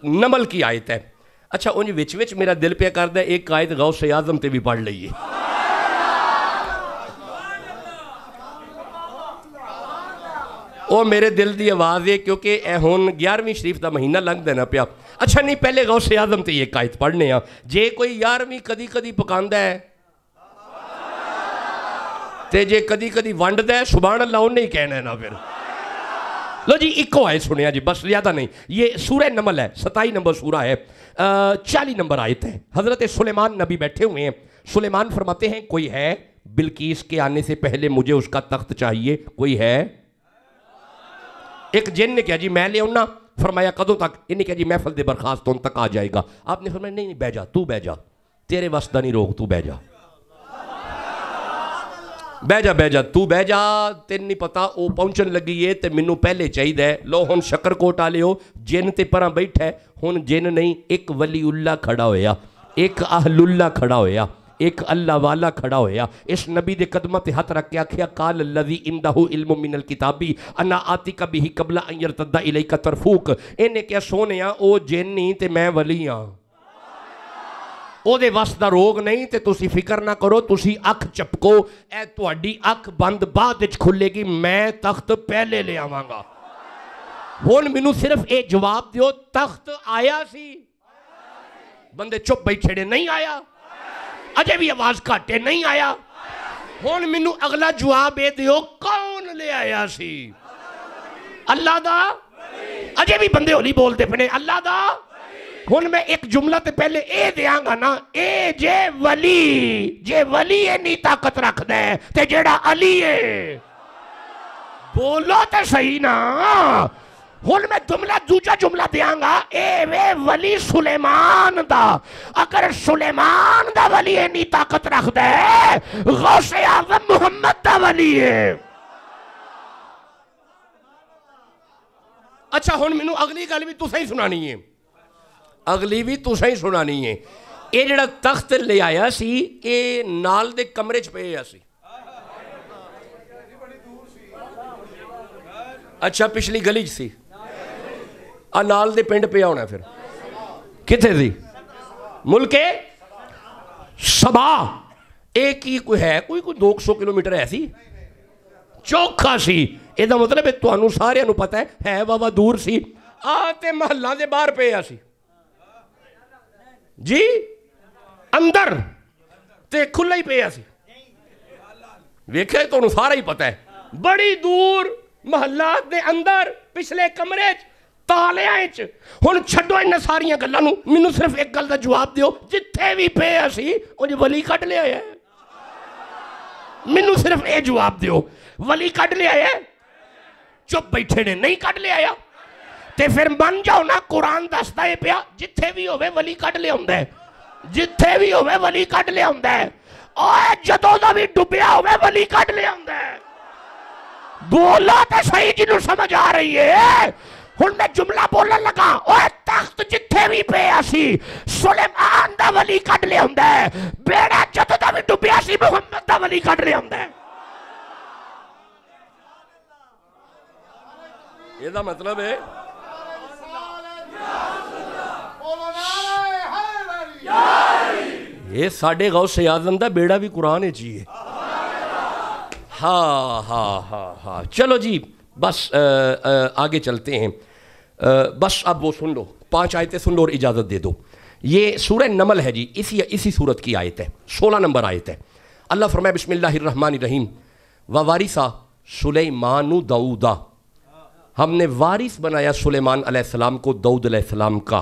नमल की आयत है। अच्छा उन्हें विच विच मेरा दिल पे करदा एक आयत गौसे आजम ते भी पढ़ लीए। वो मेरे दिल की आवाज़ है, क्योंकि हुन 11वीं शरीफ का महीना लंघ देना पिया। अच्छा नहीं पहले गौसे आजम ते एक आयत पढ़ने आ। जे कोई 11वीं कदी कदी पकांदा है ते जे कदी कदी वंडदा है, सुभान अल्लाह उन्हें ही कहना है ना। फिर लो जी इको आयत सुनिया जी, बस ज़्यादा नहीं। ये सूरह नमल है, 27 नंबर सूरा है, 40 नंबर आयत है। हज़रत सुलेमान नबी बैठे हुए हैं। सुलेमान फरमाते हैं कोई है, बिल्कीस के आने से पहले मुझे उसका तख्त चाहिए, कोई है। एक जिन ने कहा जी मैं ले आऊना। फरमाया कदों तक? इन्हें कहा जी महफल दे बरखास्त होने तक आ जाएगा। आपने फरमाया नहीं नहीं बह जा, तू बह जा, तेरे वसदा नहीं रोक, तू बह जा, बह जा, बह जा, तू बह जा, तेन नहीं पता वो पहुंचन लगी है तो मैनू पहले चाहिए। लो हुन शकरकोट आले हो, जिन ते परा बैठा है, हुन जिन नहीं एक वली उल्ला खड़ा होया, एक अहलुल्ला खड़ा होया। एक अल्लाह वाला खड़ा होया, इस नबी दे कदमां ते हथ रख के आखिया काल लज़ी इंदहु इल्मु मिनल किताबी अन्ना आतिका बिही कबला अन यरतद्दा इलैका तरफूक। इन्हें क्या सोनिया ओ जिन्नी ते मैं वली हाँ, ओदे वस दा रोग नहीं ते तुसी फिक्र ना करो, तुसी अख चपको, ए तुहाडी अख बंद बाद विच खुलेगी, मैं तख्त पहले ले आवांगा। हुण मैनू सिर्फ ये जवाब दियो, तख्त आया सी? बंदे चुप बैठे ने, नहीं आया, अजे भी आवाज घट है, नहीं आया। हुण मैनू अगला जवाब ये दियो, कौन ले आया सी? अल्लाह दा, अजे भी बंदे होली बोलते पे, अल्लाह दा। हुण मैं एक जुमला ते पहले ए देंगा ना, ए जे वली इन्नी ताकत रखदा है ते जेड़ा अली है, बोलो तो सही ना। हुण मैं दूजा जुमला देंगा, ए वे वली सुलेमान दा, अगर सुलेमान दा वली इन्नी ताकत रखदा है, गौसे आज़म मुहम्मद दा वली है। अच्छा हुण मैनू अगली गल भी तुसें ही सुनानी है, अगली भी तुसें ही सुनानी है। ये जिहड़ा तख्त ले आया सी, ये नाल दे कमरे च पिया सी। अच्छा पिछली गली च सी, आ नाल दे पिंड पिया होना, फिर किथे सी? मुल्के सबा। एक ही कोई है, कोई 200 किलोमीटर है सी, चौखा सी। ਇਹਦਾ मतलब है ਤੁਹਾਨੂੰ ਸਾਰਿਆਂ ਨੂੰ पता है बाबा दूर सी। आ ते महल्ला दे बाहर पिया सी जी, अंदर ते खुला ही पिया सी। वेखे तुहानू सारा ही पता है, बड़ी दूर महल्ला दे अंदर पिछले कमरे च तालियां च। हुण छड्डो इन्हां सारियां गल्लां नू, मैनू सिर्फ एक गल दा जवाब दिओ, जिथे भी पिया सी उंज वली कढ लिया है। मैनू सिर्फ ये जवाब दिओ, वली कढ लिया है? चुप बैठे ने, नहीं कढ लिया ते फिर मन जाओ ना, कुरान दसदा है पिया जिथे भी होवे वली कढ लिया हुंदा है, जिथे भी होवे वली कढ लिया हुंदा है। ओए जदों दा भी डुबिया होवे वली कढ लिया हुंदा है। बोलो तो सही जिन्नू समझ आ रही है। हुण मैं जुमला बोलन लगा, ओए तख्त जिथे भी पिया सी सुलेमान दा वली कढ लिया हुंदा है, बेड़ा जदों दा भी डुबिया सी मुहम्मद दा वली कढ लिया हुंदा है। ਇਹਦਾ मतलब है ये साडे गौसे आज़म दा बेड़ा भी कुरान ही है। हाँ हाँ हाँ हाँ, चलो जी बस आगे चलते हैं। बस अब वो सुन लो, 5 आयतें सुन लो और इजाज़त दे दो। ये सूरह नमल है जी, इसी सूरत की आयत है, 16 नंबर आयत है। अल्लाह फरमाए बिस्मिल्लाहिर्रहमानिर्रहीम व वारिसा सुलेमानु दाऊदा, हमने वारिस बनाया सुलेमान अलैहिस्सलाम को दाऊद अलैहिस्सलाम का।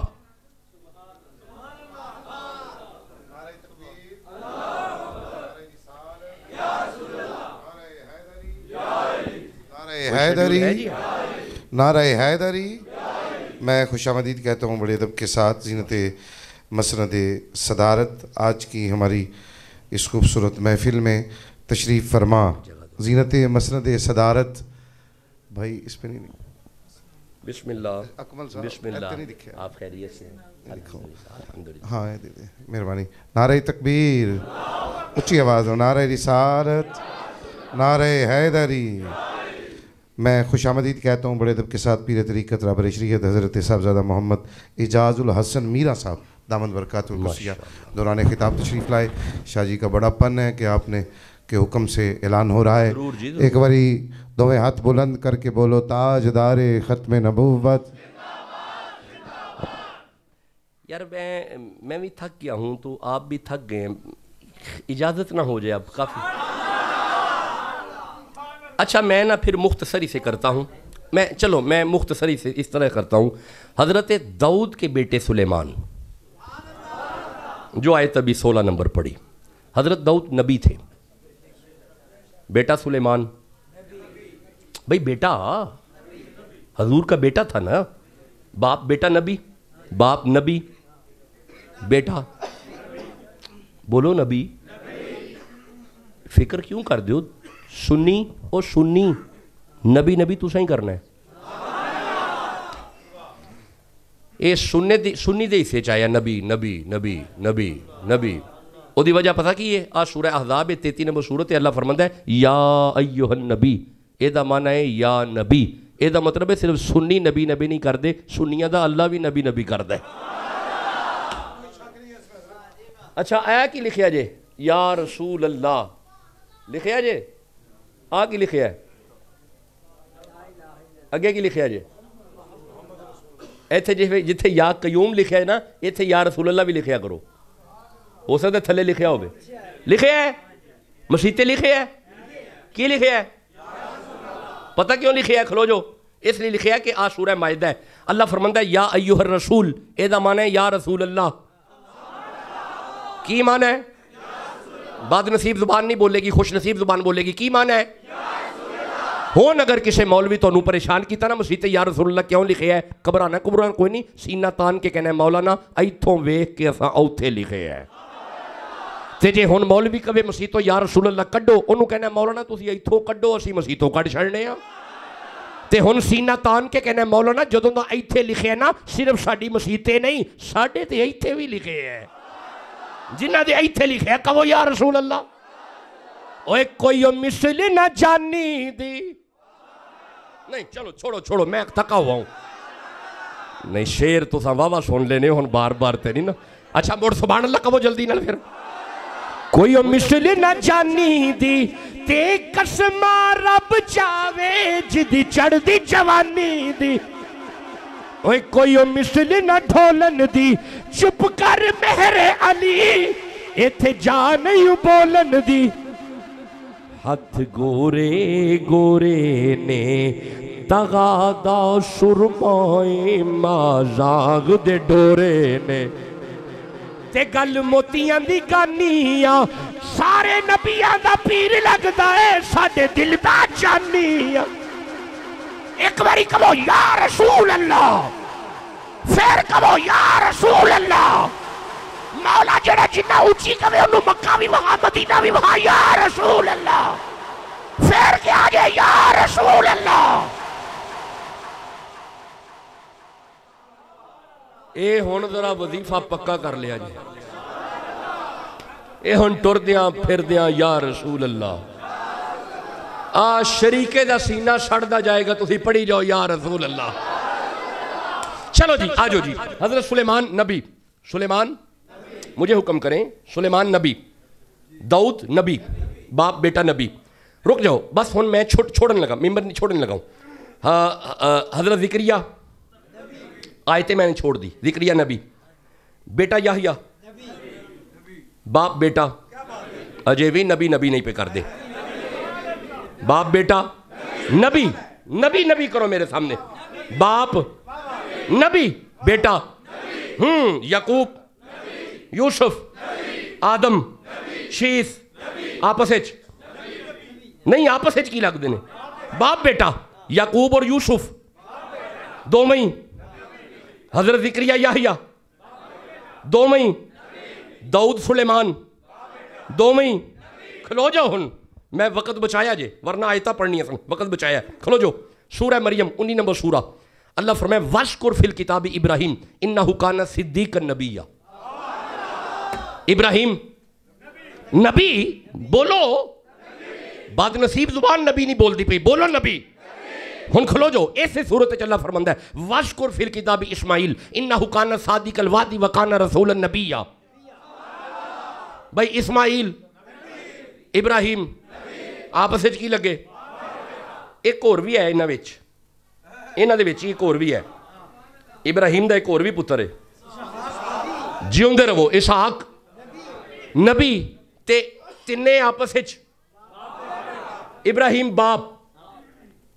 नारे हैदरी। मैं खुशामदीद कहता हूँ बड़े अदब के साथ ज़ीनत मसनद सदारत आज की हमारी इस खूबसूरत महफिल में तशरीफ़ फरमा। ज़ीनत मसनद सदारत भाई इस पे नहीं, बिस्मिल्लाह अकमल साहब बिस्मिल्लाह, नहीं दिखे आप खैरियत से अल्हम्दुलिल्लाह। हाँ दे दे, मेहरबानी। नारे तकबीर, ऊँची आवाज़ हो, नारे रिसालत, नारे हैदरी। मैं खुशामदीद कहता हूँ बड़े अदब के साथ पीर तरीक़त राबर शरीयत हज़रत साहबज़ादा मोहम्मद इजाज़ुल हसन मीरा साहब दामद बरकातुहू कुसिया दौरान खिताब तशरीफ़ लाए। शाह जी का बड़ापन है कि आपने के हुक्म से ऐलान हो रहा है। एक बारी दोवें हाथ बुलंद करके बोलो, ताजदारे ख़त्म नबूवत। यार मैं भी थक गया हूँ, तो आप भी थक गए, इजाज़त ना हो जाए अब काफ़ी। अच्छा मैं ना फिर मुख्तसरी से करता हूँ, मैं मुख्तसरी से इस तरह करता हूँ। हज़रत दाऊद के बेटे सुलेमान, जो आयत अभी 16 नंबर पढ़ी, हज़रत दाऊद नबी थे, बेटा सुलेमान भाई बेटा हजूर का बेटा था ना, बाप बेटा नबी, बाप नबी, बेटा बोलो नबी। फिक्र क्यों कर दो, सुन्नी और सुन्नी, नबी नबी तुसा ही करना है। ये सुन्नी दे हिस्से च आया नबी नबी नबी नबी नबी, ਉਹਦੀ वजह पता की है? आ सूरह अहज़ाब 33 नंबर सूरत अल्लाह फरमांदा है या अय्युहन नबी, ਇਹਦਾ माना है या नबी। ਇਹਦਾ मतलब है सिर्फ सुन्नी नबी नबी नहीं करते, सुन्नियां दा अल्लाह भी नबी नबी करता है। अच्छा ऐ की लिखिया जे या रसूल अल्लाह लिखिया जे, आ की लिखिया है? अगे की लिखिया जे? इत्थे जिथे या कयूम लिखिया है ना, इत्थे या रसूल अल्लाह भी लिखिया करो। हो सकता थले लिखिया हो, लिखे है मसीते लिखे है की लिखे है? पता क्यों लिखे है? खलो जो इसलिए लिखे है कि आ सूरह माइदा है। अल्लाह फरमांदा है या अय्युहर रसूल, एदा माना है या रसूल अल्लाह। की माना है? बाद नसीब जुबान नहीं बोलेगी, खुश नसीब जुबान बोलेगी। की माना है? होन अगर किसी मौलवी तो परेशान किया ना मसीते या रसूल अल्लाह क्यों लिखे है, घबराना घबराना कोई नहीं, सीना तान के कहना मौलाना इथों वेख के असा औथे लिखे है। ते जे हुण मौलवी कवे मसीतों या रसूल अल्लाह कड्डो, उन्होंने कहना मौलाना तुसीं इथों कड्डो, असीं मसीतों कढ छड्डने आ। ते हुण सीना तान के कहना मौलाना जदों दा इत्थे लिखे ना, सिर्फ साडी मसीते नहीं साडे ते इत्थे भी लिखे है, जिन्हां दे इत्थे लिखे है कहो या रसूल अल्लाह। ओए कोई मिसल ना जानी दी नहीं, चलो छोड़ो छोड़ो मैं थका हुआ हूं। नहीं शेर तुसां वावा सुन लेने हुण बार बार ते नहीं ना। अच्छा मुड़ सुभान अल्लाह कहो जल्दी नाल फिर। कोई मिसल ना जानी दी ते कसमा रब चावे जिदी चढ़दी जवानी दी। ओए कोई मिसल ना ढोलन दी चुप कर मेरे अली, इथे जा नहीं बोलन दी। हथ गोरे गोरे ने तगादा सुरमाए माजाग दे डोरे ने, ते गल मोतियां दी गानिया सारे नबियां दा पीर लगदा है, साडे दिल दा जानिया। एक बारी कहो या रसूल अल्लाह, फिर कहो या रसूल अल्लाह। मौला जरा जिन्ना ऊंची कवे उन्होंने मक्का भी वहा मदीना भी वहा या रसूल अल्लाह, फिर क्या जे या रसूल अल्लाह। ये हुण जरा वजीफा पक्का कर लिया जी, ये हुण टुरदियां फिरदियां या रसूल अल्लाह। आ शरीके दा सीना सड़दा जाएगा, तुसीं पढ़ी जाओ या रसूल अल्लाह। चलो जी आ जाओ जी। हजरत सुलेमान नबी, सुलेमान मुझे हुक्म करें, सुलेमान नबी, दाऊद नबी, बाप बेटा नबी। रुक जाओ बस हुण मैं छोड़ने लगा, मिंबर नहीं छोड़ने लगा। हाँ हजरत जिक्रिया आयते मैंने छोड़ दी। जिक्रिया नबी, बेटा याहिया, बाप बेटा अजय भी नबी नबी नहीं पे कर दे, बाप बेटा नबी, नबी नबी करो मेरे सामने। बाप नबी, बेटा यकूब, यूसुफ, आदम, शीस, आपस नहीं आपस की लगते ने। बाप बेटा यकूब और यूसुफ दो मई, हजरत जिक्रिया याहिया दो मई, दाऊद सुलेमान दो मई। खलो जाओ हुन, मैं वक़्त बचाया जे वरना आयता पढ़नी सन, वक़्त बचाया। खलो जो सूरह मरियम 19 नंबर सूरा। अल्लाह फरमाए वश्कुर फिल किताबी इब्राहिम इन्नहु काना सिद्दीकन नबिय्या। इब्राहिम नबी बोलो, बाद नसीब जुबान नबी नहीं बोलती पई, बोलो नबी। हुन खलो जो ऐसे सूरत अल्लाह फरमांदा है वश्कुर फिल किताबी इस्माइल इन्नहु काना सादिकल वादी व काना रसूलन नबिय्या। भाई इस्माइल इब्राहिम आपस में की लगे। एक होर भी है इन्हां विच, इन्हां दे विच एक होर भी है, इब्राहिम दा एक होर भी पुत्र है। जिउंदे रहो इसहाक नबी ते तिन्ने आपस में। इब्राहिम बाप,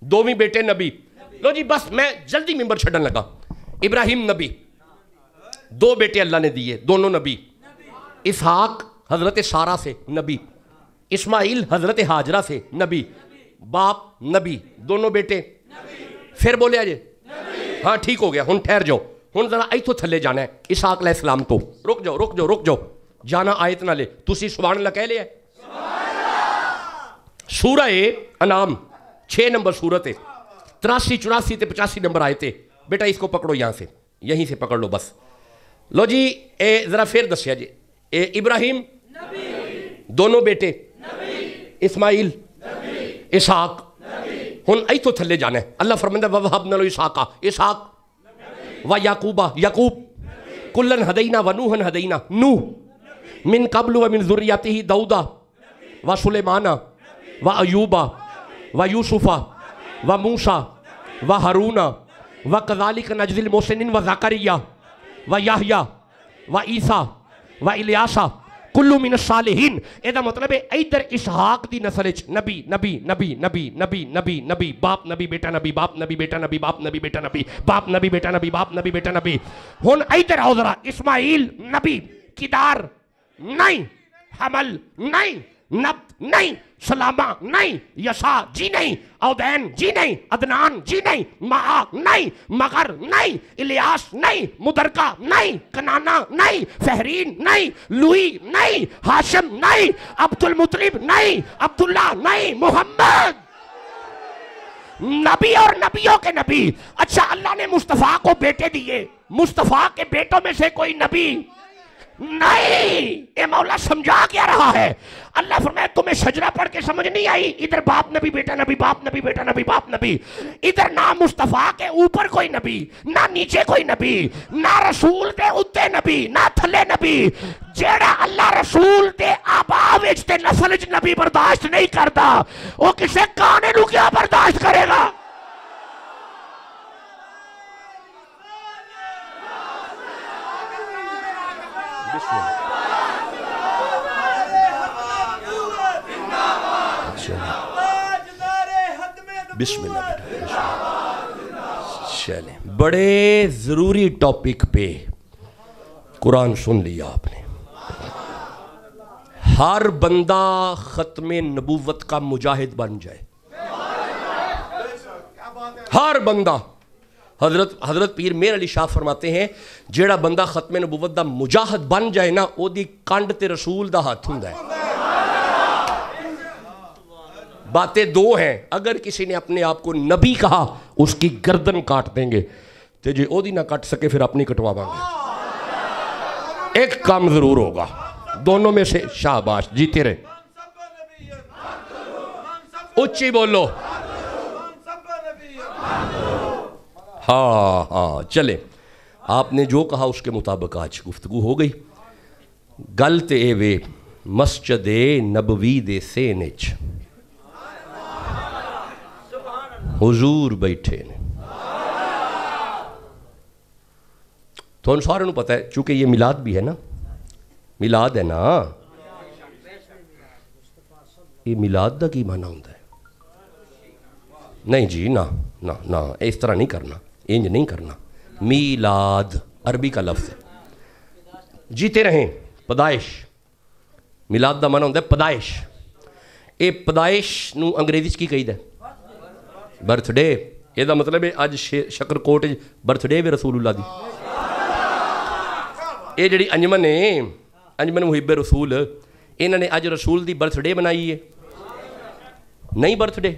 दोवीं बेटे नबी। लो जी बस मैं जल्दी मिंबर छड्डन लगा। इब्राहिम नबी, दो बेटे अल्लाह ने दिए, दोनों नबी। इसहाक हजरत सारा से नबी, इस्माइल हजरत हाजरा से नबी, बाप नबी, दोनों बेटे। फिर बोले अजे हाँ ठीक हो गया। हुन ठहर जाओ, हुन जरा इथों थले जाना है इसहाक अलैहिस्सलाम तो। रुक जाओ रुक जाओ रुक जाओ, जाना आयत नाले। तुसी सुभान अल्लाह कह लिया। सूरह अनाम 6 नंबर सूरत है, 83 84 ते 85 नंबर आयते। बेटा इसको पकड़ो, यहाँ से यहीं से पकड़ लो बस। लो जी ए जरा फिर दसिया जी। ए इब्राहिम दोनों बेटे इस्माइल इसहाक। हुन इथों थल्ले जाना है। अल्लाह फरमांदा ववहबना लहू इसहाका इसहाक व याकूबा याकूब कुल्लन हदैना व नूहन हदैना नूह मिन कब्लु व मिन ज़ुर्रियतिही दाऊदा व सुलेमाना व अयूबा व यूसुफा व मूसा व हारूना व कज़ालिक नजज़िल मोहसिनीन व ज़करिया व याहया व ईसा व इलियासा कुल्लु मिन सालिहीन। एदा मतलब है इधर इसहाक दी नस्ल च नबी नबी नबी नबी नबी नबी नबी बाप नबी बेटा नबी बाप नबी बेटा नबी बाप नबी बेटा नबी बाप नबी बेटा नबी बाप नबी बेटा नबी। हुन इधर आओ जरा, इस्माइल नबी, किदार नहीं, हमल नहीं, नब नहीं, सलामा नहीं, यसा जी नहीं, औदैन जी नहीं, अदनान जी नहीं, मा नहीं, मगर नहीं, इलियास नहीं, मुदरका नहीं, कनाना नहीं, फहरीन नहीं, लुई नहीं, हाशिम नहीं, अब्दुल मुतलिब नहीं, अब्दुल्ला नहीं, मोहम्मद नबी और नबियों के नबी। अच्छा, अल्लाह ने मुस्तफ़ा को बेटे दिए, मुस्तफ़ा के बेटों में से कोई नबी नहीं। ये मौला समझा क्या रहा है? अल्लाह फरमाया तुम्हें सजरा पढ़ के समझ नहीं आई? इधर बाप नबी बेटा नबी बाप नबी बेटा नबी बाप नबी, इधर ना मुस्तफा के ऊपर कोई नबी, ना नीचे कोई नबी, ना रसूल दे उत्ते नबी, ना थले नबी। जेड़ा अल्लाह रसूल दे आबा विच ते नस्ल च नबी बर्दाश्त नहीं करता, वो किसे काने नू क्या बर्दाश्त करेगा? बिस्मिल्लाह बेटा। चले, बड़े ज़रूरी टॉपिक पे कुरान सुन लिया आपने। हर बंदा ख़त्मे नबूवत का मुजाहिद बन जाए, हर बंदा। हजरत पीर मेर अली शाह फरमाते हैं जेड़ा बंदा ख़त्मे नबूवत का मुजाहिद बन जाए ना, ओदी कंड ते रसूल दा हाथ हुंदा है। बातें दो हैं, अगर किसी ने अपने आप को नबी कहा उसकी गर्दन काट देंगे, तो जे ओदी ना काट सके फिर अपनी कटवावांगे। एक काम जरूर होगा, दोनों में से शाबाश, जीते रहे। उच्ची बोलो। हाँ हाँ, चले, आपने जो कहा उसके मुताबिक आज गुफ्तगू हो गई। गल ते ए वे मस्जिद नबवी दे सेनेच हुजूर बैठे ने। तो सारे पता है, चूंकि ये मिलाद भी है ना, मिलाद है ना, ये मिलाद का की माना होता है? नहीं जी, ना ना ना, इस तरह नहीं करना, इंज नहीं करना। मिलाद अरबी का लफ्ज़ है। जीते रहें, पैदाइश। मिलाद का माना होता है पैदाइश। ये पैदाइश नूं अंग्रेजी की कहीदा बर्थडे। यदा मतलब है अज शकरकोट बर्थडे वे रसूलुल्लाह दी। ये जी अंजमन है, अंजमन मुहिब्बे रसूल, इन्होंने अज रसूल दी बर्थडे बनाई है। नहीं बर्थडे,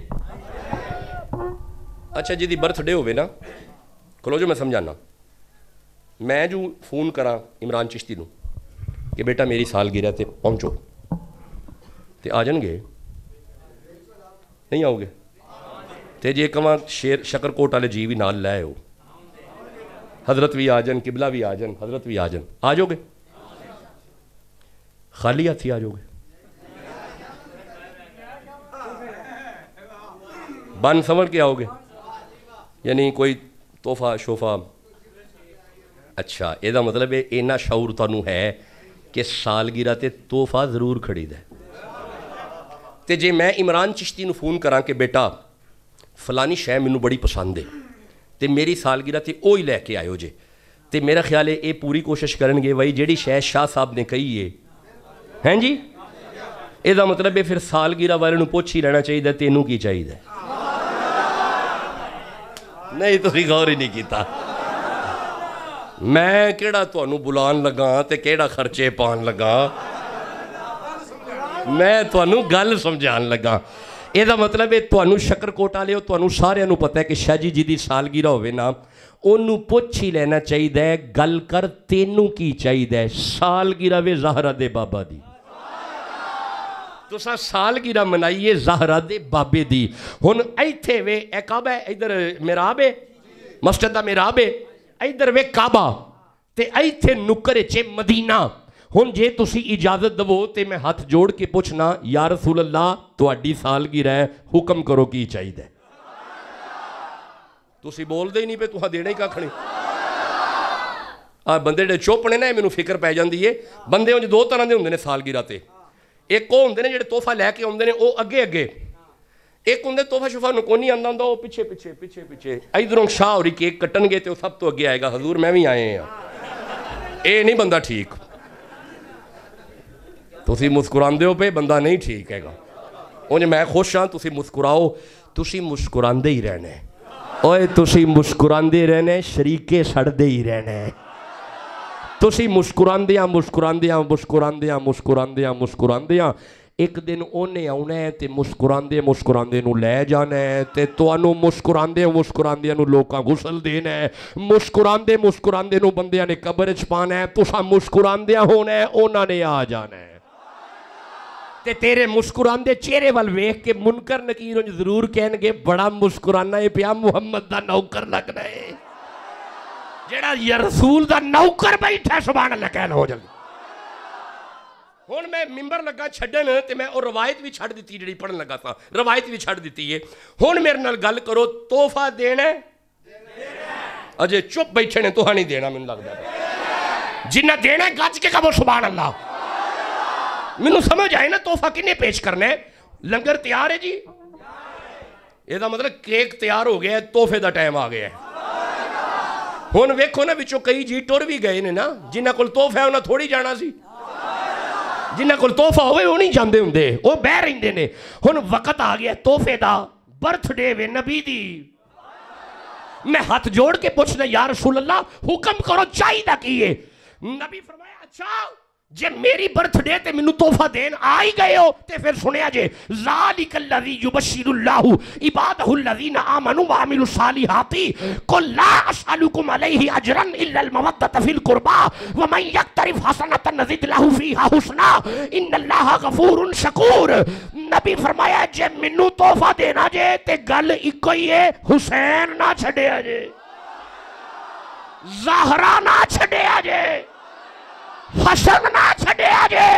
अच्छा जी दी बर्थडे होवे ना, खलो जो मैं समझाना। मैं जो फोन करा इमरान चिश्ती नूं कि बेटा मेरी सालगिरह ते पहुँचो, तो आ जाएंगे? नहीं आओगे? तो जे कह शेर शकरकोट वाले जी भी नाल लै आओ, हजरत भी आ जान, किबला भी आ जान, हजरत भी आ जान, आ जाओगे? खाली हाथी आ जाओगे? बन समझ के आओगे, यानी कोई तोहफा शोफा? अच्छा, यदा मतलब है इन्ना शऊर तुहानू है कि सालगिरह ते तोहफा जरूर खरीदा। तो जे मैं इमरान चिश्ती नू फोन करा कि बेटा फलानी शै मैनू बड़ी पसंद है, तो मेरी सालगिरह ते ओ ही लैके आयो जे, तो मेरा ख्याल है ये पूरी कोशिश करेंगे भाई जिहड़ी शै शाह साहब ने कही है, हैं जी? ਇਹਦਾ मतलब है फिर सालगिरह वाले नूं पुछ ही लेना चाहिए तेनू की चाहिए। नहीं तुसीं गौर ही नहीं किया। मैं किहड़ा तुहानू बुलान लगा ते किहड़ा खर्चे पान लगा, मैं तुहानू गल समझान लगा। ਇਹਦਾ मतलब है तुहानू शकरकोट वाले तुहानू सारिਆਂ ਨੂੰ पता है कि शाह जी जी की सालगिरह होवे ना, ਉਹਨੂੰ पुछ ही लेना चाहिए गल कर तेनू की चाहिए। सालगिरह वे ज़हरा दे बाबा दी। तुसा सालगिरह मनाइए ज़हरा दे बाबे दी। हुण इत्थे वे ए काबा है, इधर मिहराब है, मस्जिद दा मिहराब है, इधर वे काबा ते इत्थे नुक्कर च मदीना। हुण जे तुसी इजाजत दवो ते मैं हथ जोड़ के पुछना या रसूल अल्लाह तुहाडी सालगिरह है, हुक्म करो की चाहिए। तुसी बोलदे ही नहीं पे, तुहां देना ही कख नहीं। आ बंदे जे चुप ने ना, मैनू फिक्र पै जाती है। बंदे उंज दो तरह के होंगे ने सालगिरह ते। एक वो होंगे ने जिहड़े तोहफा लैके आउंदे ने, वो अगे अगे। एक होंगे तोहफा शुफा नूं कोई नहीं आंदा हुंदा, वो पिछे पिछे पिछे पिछे। इधरों शाह होरी केक कट्टणगे ते सब तो अगे आएगा, हजूर मैं भी आए हैं। ये नहीं बंदा ठीक। तुसी मुस्कुरांदे हो पे, बंदा नहीं ठीक हैगा। उंज मैं खुश हाँ, तुसी मुस्कुराओ, तुसी मुस्कुरांदे ही रहना है। ओए तुसी मुस्कुरांदे रहना है, शरीके सड़दे ही रहना है। तुसी मुस्कुरांदियां मुस्कुरांदियां मुस्कुरांदियां मुस्कुरांदियां मुस्कुरांदियां एक दिन उन्हें आना है ते मुस्कुरांदे मुस्कुरांदे नूं लै जाना है ते तुहानूं मुस्कुरांदे मुस्कुरांदे नूं लोकां गुसल देना है। मुस्कुरांदे मुस्कुरांदे नूं बंदियां ने कबर च पाना है। तुसां मुस्कुरांदियां होना है, उन्हां ने आ जाना है। ते तेरे मुस्कुरांदे चेहरे वाल वेख के मुनकर नकीर जरूर कहणगे बड़ा मुस्कुराना है पिया, मुहम्मद दा नौकर लगना है। जेड़ा या रसूल दा नौकर बैठा, सुभान अल्लाह कह लो जल्दी। हुण मैं मिंबर लगा छड्डन ते मैं और रवायत भी छड्ड दी जी पढ़न लगा था, रवायत भी छड्ड दी है। हुण मेरे नाल गल करो, तोहफा देना अजे चुप बैठे ने, तुहां नहीं देना। मैनूं लगदा जिन्ना देना गज के कहो सुभान अल्लाह। मैनूं समझ आए ना, तोहफा किन्ने पेश करना है। लंगर तैयार है जी, ਇਹਦਾ मतलब केक तैयार हो गया है, तोहफे का टाइम आ गया है। हुण वेखो ना, विचों कई जी टुर भी गए ने ना, जिन्हां कोल तोहफा है उन्हां थोड़ी जाना सी। जिन्हां कोल तोहफा होवे वो नहीं जांदे हुंदे, वो बह रहिंदे ने। हुण वक्त आ गया तोहफे दा, बर्थडे वे नबी दी। मैं हाथ जोड़ के पूछना या रसूल अल्लाह हुक्म करो चाहिदा की है। नबी फरमाया अच्छा जे मेरी बर्थडे ते मैनू तोहफा देन आ ही गए हो ते फिर सुनिया जे ज़ालिकल्लज़ी युबश्शिरुल्लाहु इबादहुल्लज़ीना आमनू व अमिलुस सालिहाति कुल ला असअलुकुम अलैहि अजरन इल्लल मवद्दत फिल कुर्बा व मन यक्तरिफ हसनतन नज़िद लहु फीहा हुस्ना इन्नल्लाहा गफूरुन शकूर। नबी फरमाया जे मैनू तोहफा देना जे ते गल इको ही है, हुसैन ना छड्या जे, ज़हरा ना छड्या जे, हसन ना छड्या जे,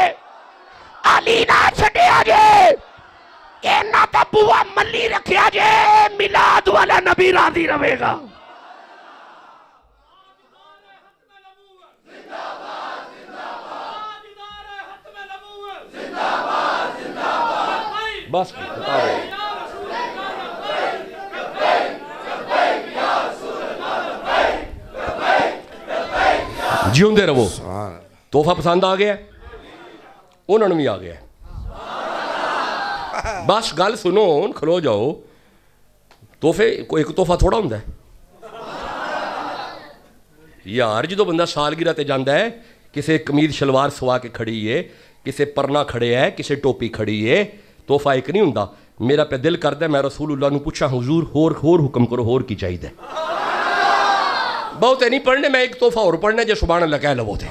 अली ना छड्या जे, इन्हां दा बुआ मल्ली रखिया जे। मिलाद वाला नबी राजी रहेगा। बस जिउंदे रहो। तोहफा पसंद आ गया, उन्होंने भी आ गया। बस गल सुनो, खलो जाओ। तोहफे कोई एक तोहफा थोड़ा होंदा है यार। जो बंदा सालगिरह ते जांदा है, किसे कमीज शलवार सवा के खड़ी है, किसे परना खड़े है, किसे टोपी खड़ी है, तोहफा एक नहीं होंदा। मेरा पे दिल करदा मैं रसूलुल्लाह नूं पुछां हुजूर होर हुक्म करो, होर की चाहिए। बहुत नहीं पढ़ने, मैं एक तोहफा और पढ़ना जे सुभान अल्लाह कह लवो थे।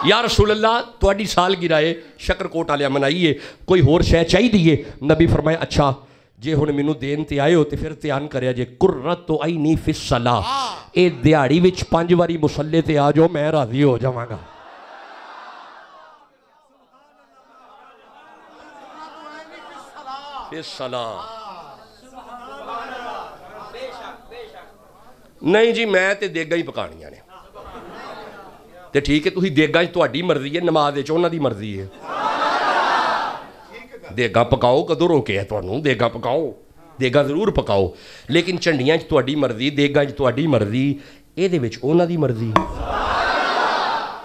या रसूल अल्लाह तुहाडी सालगिरह है, शकरकोट वालिया मनाइए, कोई होर शै चाहिए। नबी फरमाया अच्छा जे हुण मैनू देन ते आए हो तो फिर ध्यान करिया जे कुर्रतु ऐनी फिस सलाह, ये दिहाड़ी विच 5 वारी मुसल्ले ते आ जाओ, मैं राजी हो जावांगा। फिस सलाह नहीं जी, मैं तो देगा ही पकानिया ने। तो ठीक है, तुम देगा तुहाडी मर्जी है, नमाज उन्हां दी मर्जी है। देगा पकाओ, कदों रोके है तुहानूं? देगा पकाओ, देगा जरूर पकाओ, लेकिन झंडियां च तुहाडी मर्जी, देगा च तुहाडी मर्जी, इहदे विच उन्हां दी मर्जी।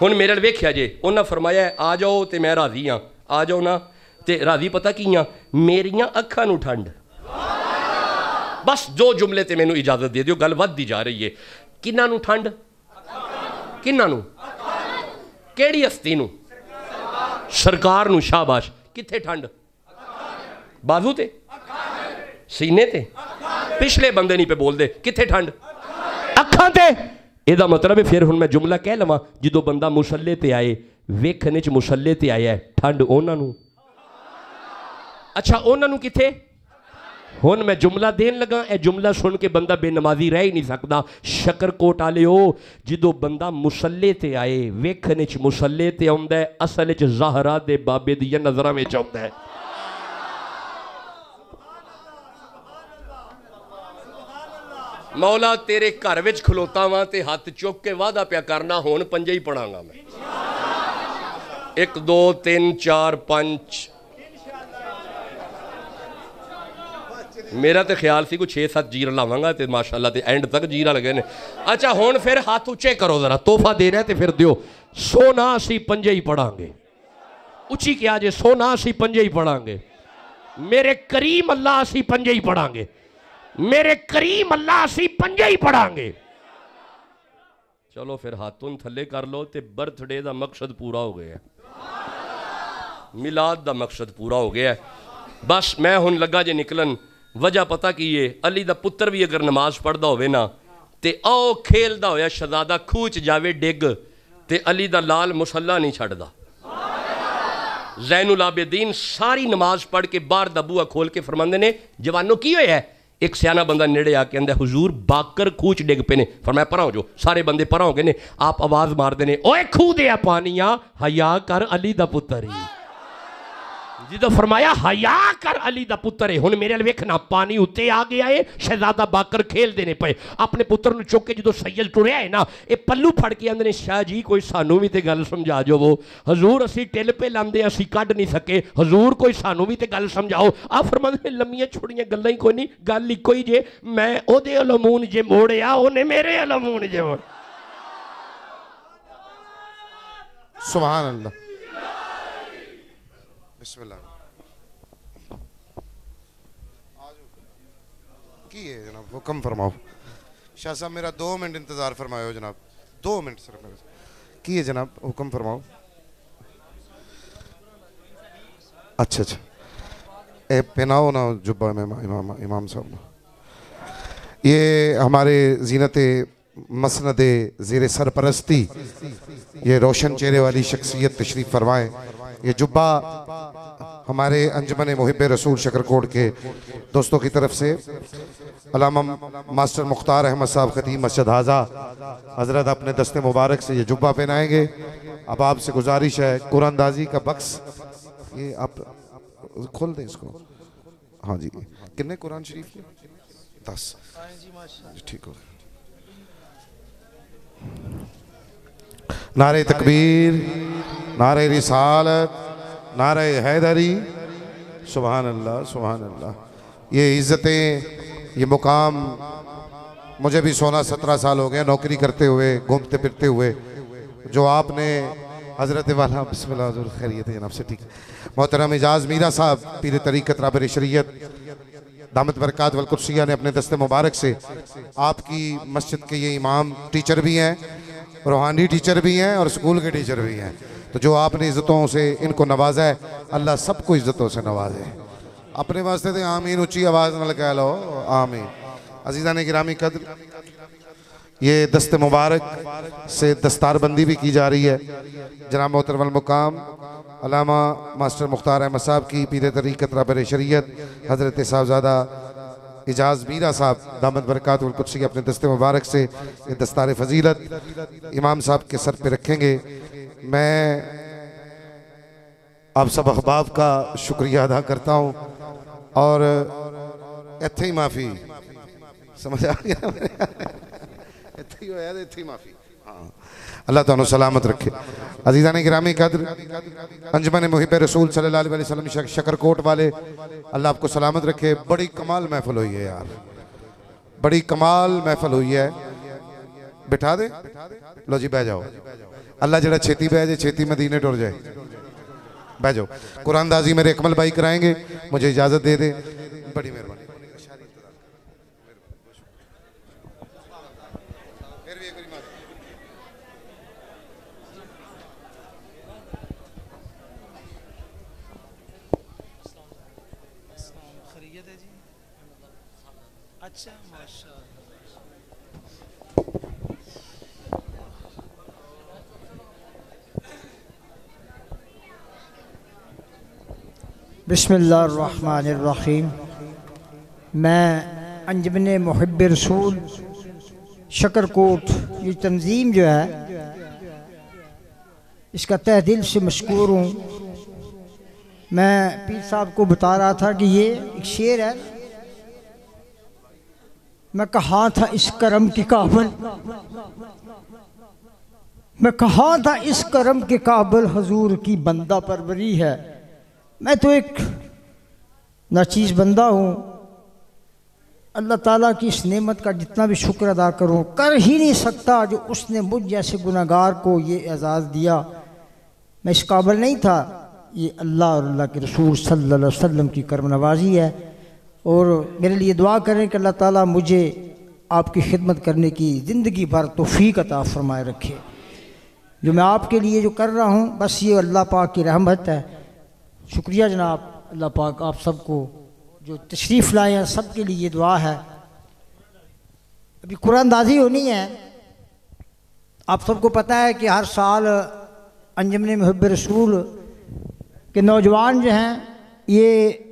हुण मेरे नाल वेखिया जे, उन्हां फरमाया आ जाओ तो मैं राजी हाँ, आ जाओ ना। तो राजी पता की हाँ, मेरियां अखां नूं ठंड। बस 2 जुमले ते मैनू इजाजत दे दिओ, गल वधदी जा रही है। किन्हां नूं ठंड? किन्हां नूं? केड़ी हस्ती नूं? सरकार नूं। शाबाश। कित्थे ठंड? बाजू ते, सीने ते। पिछले बंदे नहीं पे बोलते, कित्थे ठंड? अखां ते। ਇਹਦਾ मतलब है फिर हुण मैं जुमला कह लवां, जो बंदा मुसल्ले ते आए, वेखने च मुसल्ले ते आया है, ठंड उन्हां नूं। अच्छा उन्होंने किथे हुण मैं जुमला देन लगा, यह जुमला सुन के बंदा बेनमाजी रह ही नहीं सकता। शकरकोट वाले हो, जो बंदा मुसल्ले ते आए वेखने च मुसल्ले ते आउंदा है, असल च ज़हरा दे बाबे दियां नज़रां विच आउंदा है। मौला तेरे घर विच खलोता वां ते हथ चुक के वादा प्या करना, हुण पंजे ही पढ़ांगा मैं। 1 2 3 4 5 मेरा तो ख्याल सी कोई 6-7 जीर लावांगा तो माशाअल्लाह ते एंड तक जीरा लगे ने। अच्छा हुण फिर हाथ उच्चे करो जरा, तोहफा देना है तो फिर दियो। सोना असी पंजे ही पढ़ांगे, उच्ची क्या जे सोना असी पंजे ही पढ़ांगे, मेरे करीम अल्लाह असी पंजे ही पढ़ांगे, मेरे करीम अल्लाह असी पंजे ही पढ़ांगे। चलो फिर हाथों थले कर लो ते बर्थडे का मकसद पूरा हो गया, मिलाद का मकसद पूरा हो गया। बस मैं हुण लगा जे निकलन। वजह पता की है, अली दा पुत्र भी अगर नमाज पढ़दा होवे ना ते आओ खेलदा होया शहजादा खूह च जावे डिग ते अली दा लाल मुसल्ला नहीं छड्डदा। ज़ैनुल आबिदीन सारी नमाज पढ़ के बाहर दा बूहा खोल के फरमांदे ने, जवानों की होया है? एक सियाना बंदा नेड़े आके कहंदा हुजूर बाकर खूह च डिग पे ने। फरमाया परा हो जो, सारे बंदे परा हो गए ने। आप आवाज़ मारदे ने, ओए खूह दे पानिया हया कर अली दा पुत्र ही। जिदों फरमाया हया कर अली दा पुत्र है। हुण मेरे अल वेखना, पानी उत्ते आ गया है, शहजादा बाकर खेलते ने पे अपने पुत्र नूं चुक के। जो सैयद टुरिया है ना, ये पल्लू फड़ के आंदे ने, शाह जी कोई सानू भी तो गल समझा जो। वो हजूर असी टिल पे लांदे असी कढ़ नहीं सके, हजूर कोई सानू भी तो गल समझाओ। आ फरमांदे लम्मियां छोड़ियां गल्लां ही कोई नहीं, गल इक्को ही जे, मैं ओदे अलमून जे मोड़िया, ओने मेरे अलमून जे मोड़। सुभान अल्लाह। बिस्मिल्लाह। की है जनाब, हुक्म फरमाओ। शाह साहब मेरा 2 मिनट इंतज़ार फरमाओ जनाब, 2 मिनट सिर्फ मेरे से। की है जनाब, हुक्म फरमाओ। अच्छा अच्छा, ए पहनाओ ना जुब्बा में इमाम साहब। ये हमारे जीनत मसनद ज़ेर सरपरस्ती ये रोशन चेहरे वाली शख्सियत तशरीफ़ फरमाएँ। ये जुब्बा हमारे अंजमन मुहिब रसूल शकरकोट के दोस्तों की तरफ से अल्लामा मास्टर मुख्तार अहमद साहब खतीब मस्जिद हाजा हज़रत अपने दस्ते मुबारक से ये जुब्बा पहनाएंगे। अब आपसे गुजारिश है, कुरानदाजी का बक्स ये आप खोल दें इसको। हाँ जी, कितने कुरान शरीफ के? 10। ठीक हो। नारे तकबीर, नारे रिसालत, नारे हैदरी। सुभान अल्लाह, सुभान अल्लाह। ये इज़्ज़तें, ये मुकाम, मुझे भी 16-17 साल हो गए नौकरी करते हुए, घूमते फिरते हुए। जो आपने हज़रत वाला बिस्मिल्लाह हुज़ूर खैरियत है जनाब से, ठीक। मोहतरम एजाज़ मीरा साहब पीर तरीक़त राबर शरीयत दामत बरक़ात वल कुर्सिया ने अपने दस्ते मुबारक से आपकी मस्जिद के ये इमाम टीचर भी हैं, रूहानी टीचर भी हैं और स्कूल के टीचर भी हैं। तो जो आपने इज़्ज़तों से इनको नवाजा है, अल्लाह सबको इज़्ज़तों से नवाजे। अपने वास्ते तो आमीन ऊँची आवाज़ न कह लो आमीन। अज़ीज़ा ने गिरामी कद्र, ये दस्ते मुबारक से दस्तारबंदी भी की जा रही है। जनाब मोहतरम मुकाम अल्लामा मास्टर मुख्तार अहमद साहब की पीर तरीक़त राबर शरीयत हज़रत साहबज़ादा एजाज़ मीरा साहब दामत बरक़ात वल कुर्सी अपने दस्ते मुबारक से ये दस्तार फजीलत इमाम साहब के सर पे रखेंगे। मैं आप सब अहबाब का शुक्रिया अदा करता हूँ और इत्थे ही माफ़ी समझ आ गया, इत्थे ही होया, इत्थे ही माफ़ी। हाँ, अल्लाह तुहानू सलामत रखे। अज़ीज़ा ने गिरामी कद्र, अंजमन मुहिब रसूल सल्लल्लाहु अलैहि वसल्लम शकरकोट वाले, अल्लाह आपको सलामत रखे। बड़ी कमाल महफिल हुई है यार, बड़ी कमाल महफिल हुई है। बिठा दे, लो जी बह जाओ। अल्लाह जरा छेती बह जाए, छेती मदीने टुर जाए। बह जाओ। कुरानदाजी मेरे अकमल भाई कराएंगे, मुझे इजाज़त दे दे, बड़ी मेहरबानी। अच्छा माशाअल्लाह। बिस्मिल्लाहिर्रहमानिर्रहीम। मैं अंजुमन मुहिब्ब रसूल शकरकोट, ये तंजीम जो है इसका तहे दिल से मशकूर हूँ। मैं पीर साहब को बता रहा था कि ये एक शेर है। मैं कहाँ था इस करम के काबिल, मैं कहाँ था इस करम के काबिल, हजूर की बंदा परवरी है। मैं तो एक नाचीज़ बंदा हूँ। अल्लाह ताला की इस नेमत का जितना भी शुक्र अदा करूँ कर ही नहीं सकता जो उसने मुझ जैसे गुनाहगार को ये एजाज़ दिया। मैं इस काबिल नहीं था। ये अल्लाह और अल्लाह के रसूल सल्लल्लाहु अलैहि वसल्लम की करम नवाजी है। और मेरे लिए दुआ करें कि अल्लाह ताला मुझे आपकी खिदमत करने की ज़िंदगी भर तौफीक अता फरमाए रखे। जो मैं आपके लिए जो कर रहा हूँ बस ये अल्लाह पाक की रहमत है। शुक्रिया जनाब। अल्लाह पाक आप सबको जो तशरीफ़ लाए हैं सब के लिए दुआ है। अभी कुरानदाजी होनी है। आप सबको पता है कि हर साल अंजुमन मुहिब्ब रसूल के नौजवान जो हैं ये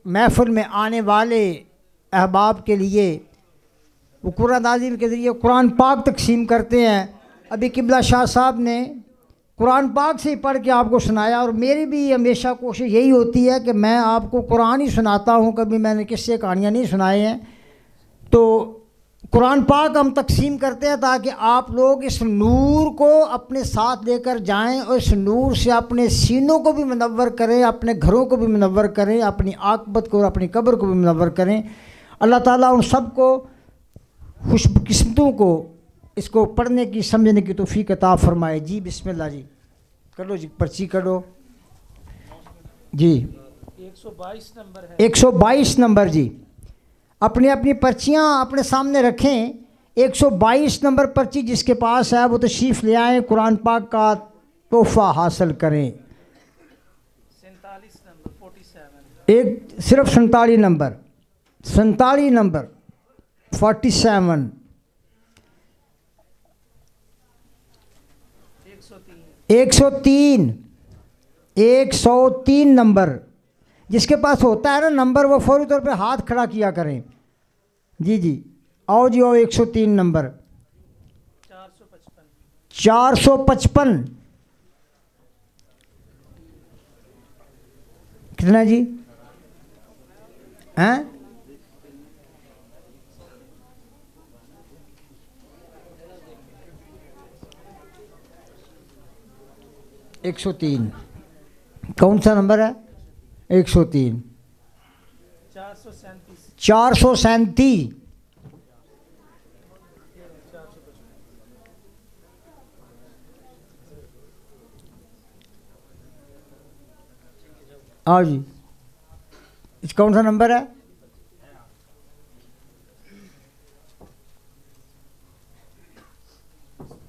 महफ़िल में आने वाले अहबाब के लिए वो कुरानदाजी के ज़रिए कुरान पाक तकसीम करते हैं। अभी किबला शाह साहब ने कुरान पाक से ही पढ़ के आपको सुनाया। और मेरी भी हमेशा कोशिश यही होती है कि मैं आपको कुरान ही सुनाता हूँ। कभी मैंने किस्से कहानियाँ नहीं सुनाए हैं। तो कुरान पाक हम तकसीम करते हैं ताकि आप लोग इस नूर को अपने साथ लेकर जाएं और इस नूर से अपने सीनों को भी मुनव्वर करें, अपने घरों को भी मुनव्वर करें, अपनी आक़िबत को और अपनी कब्र को भी मुनव्वर करें। अल्लाह ताला उन सब को खुशकिस्मतों को इसको पढ़ने की समझने की तौफीक अता फरमाए। जी बिस्मिल्लाह जी करो जी, पर्ची करो जी। 122 नंबर है। 122 नंबर जी। अपनी अपनी पर्चियाँ अपने सामने रखें। 122 नंबर पर्ची जिसके पास है वो तशरीफ़ ले आएँ, कुरान पाक का तोहफ़ा हासिल करें। 47 नंबर 47। एक सिर्फ 47 नंबर 47 103 नंबर जिसके पास होता है ना नंबर वो फौरी तौर पे हाथ खड़ा किया करें। जी जी आओ जी आओ। 103 नंबर 455 कितना जी हैं? 103 कौन सा नंबर है? 103 437 आओ जी। इस कौन सा नंबर है?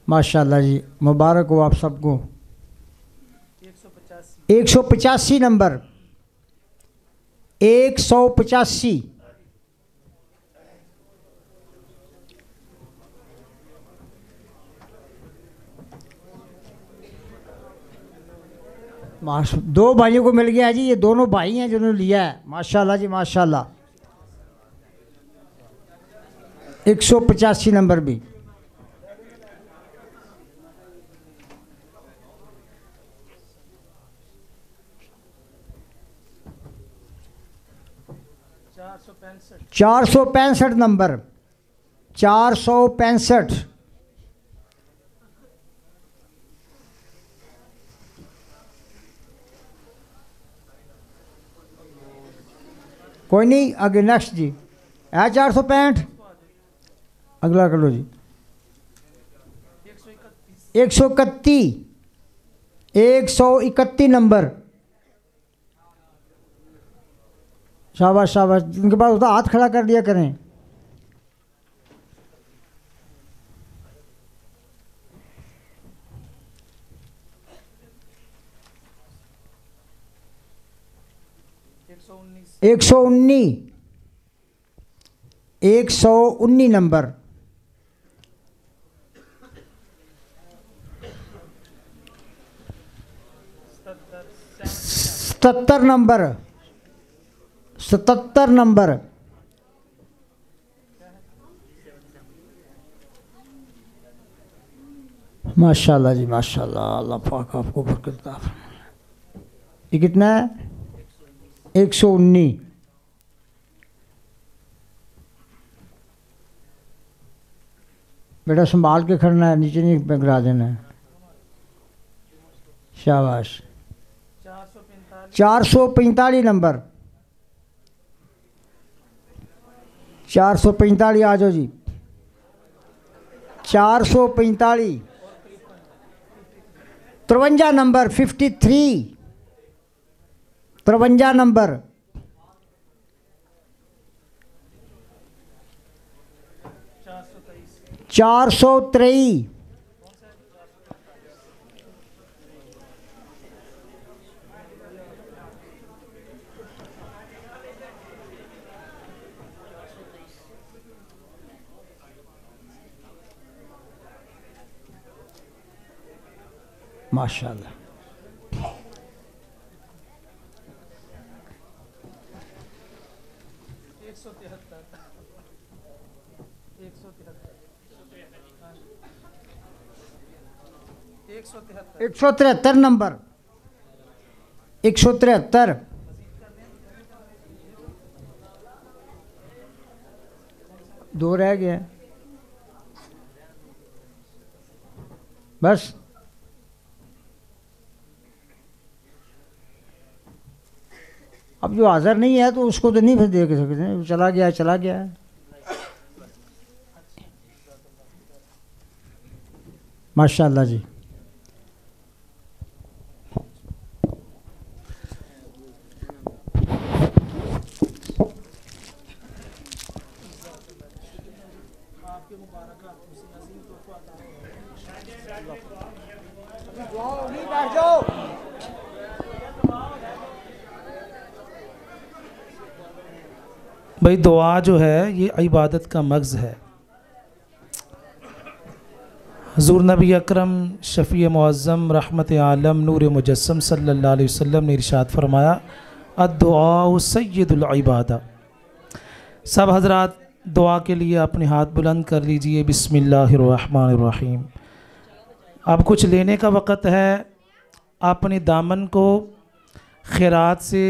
माशाल्लाह जी मुबारक हो आप सबको। 185 नंबर 185 दो भाइयों को मिल गया जी। ये दोनों भाई हैं जिन्होंने लिया है। माशाल्लाह जी माशाल्लाह। 185 नंबर भी चार सौ पैंसठ नंबर 465 कोई नहीं आगे नेक्स्ट जी है 465 अगला कर लो जी। 131 नंबर शाबाश शाबाश। जिनके पास होता हाथ खड़ा कर दिया करें। 119 नंबर 77 नंबर 77 नंबर। माशाल्लाह जी माशाल्लाह, अल्लाह पाक आपको बरकत दे। ये कितना है? 119। बेटा संभाल के खड़ना है, नीचे नहीं गिरा देना है। शाबाश। 445 नंबर। 445 आ जाओ जी। 445। 53 नंबर। 53। 53 नंबर। 423। माशाल्लाह। एक सौ 73 नंबर। 173। दो रह गए बस। अब जो हाजिर नहीं है तो उसको तो नहीं फिर देख सकते, चला गया चला गया। माशाल्लाह जी। भाई दुआ जो है ये इबादत का मग़ज़ है। हुज़ूर नबी अकरम शफ़ी मुअज़्ज़म रहमत आलम नूर मुजस्सम सल्लल्लाहु अलैहि वसल्लम ने इरशाद फरमाया, अद्दुआ सय्यदुल इबादा। सब हज़रात दुआ के लिए अपने हाथ बुलंद कर लीजिए। बिस्मिल्लाहिर्रहमानिर्रहीम। अब कुछ लेने का वक़्त है। अपने दामन को खैरात से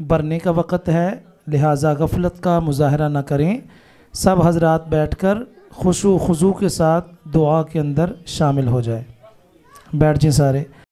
भरने का वक़्त है, लिहाजा गफलत का मुज़ाहरा न करें। सब हज़रात बैठकर खुशू खुजू के साथ दुआ के अंदर शामिल हो जाए। बैठ जाएं सारे।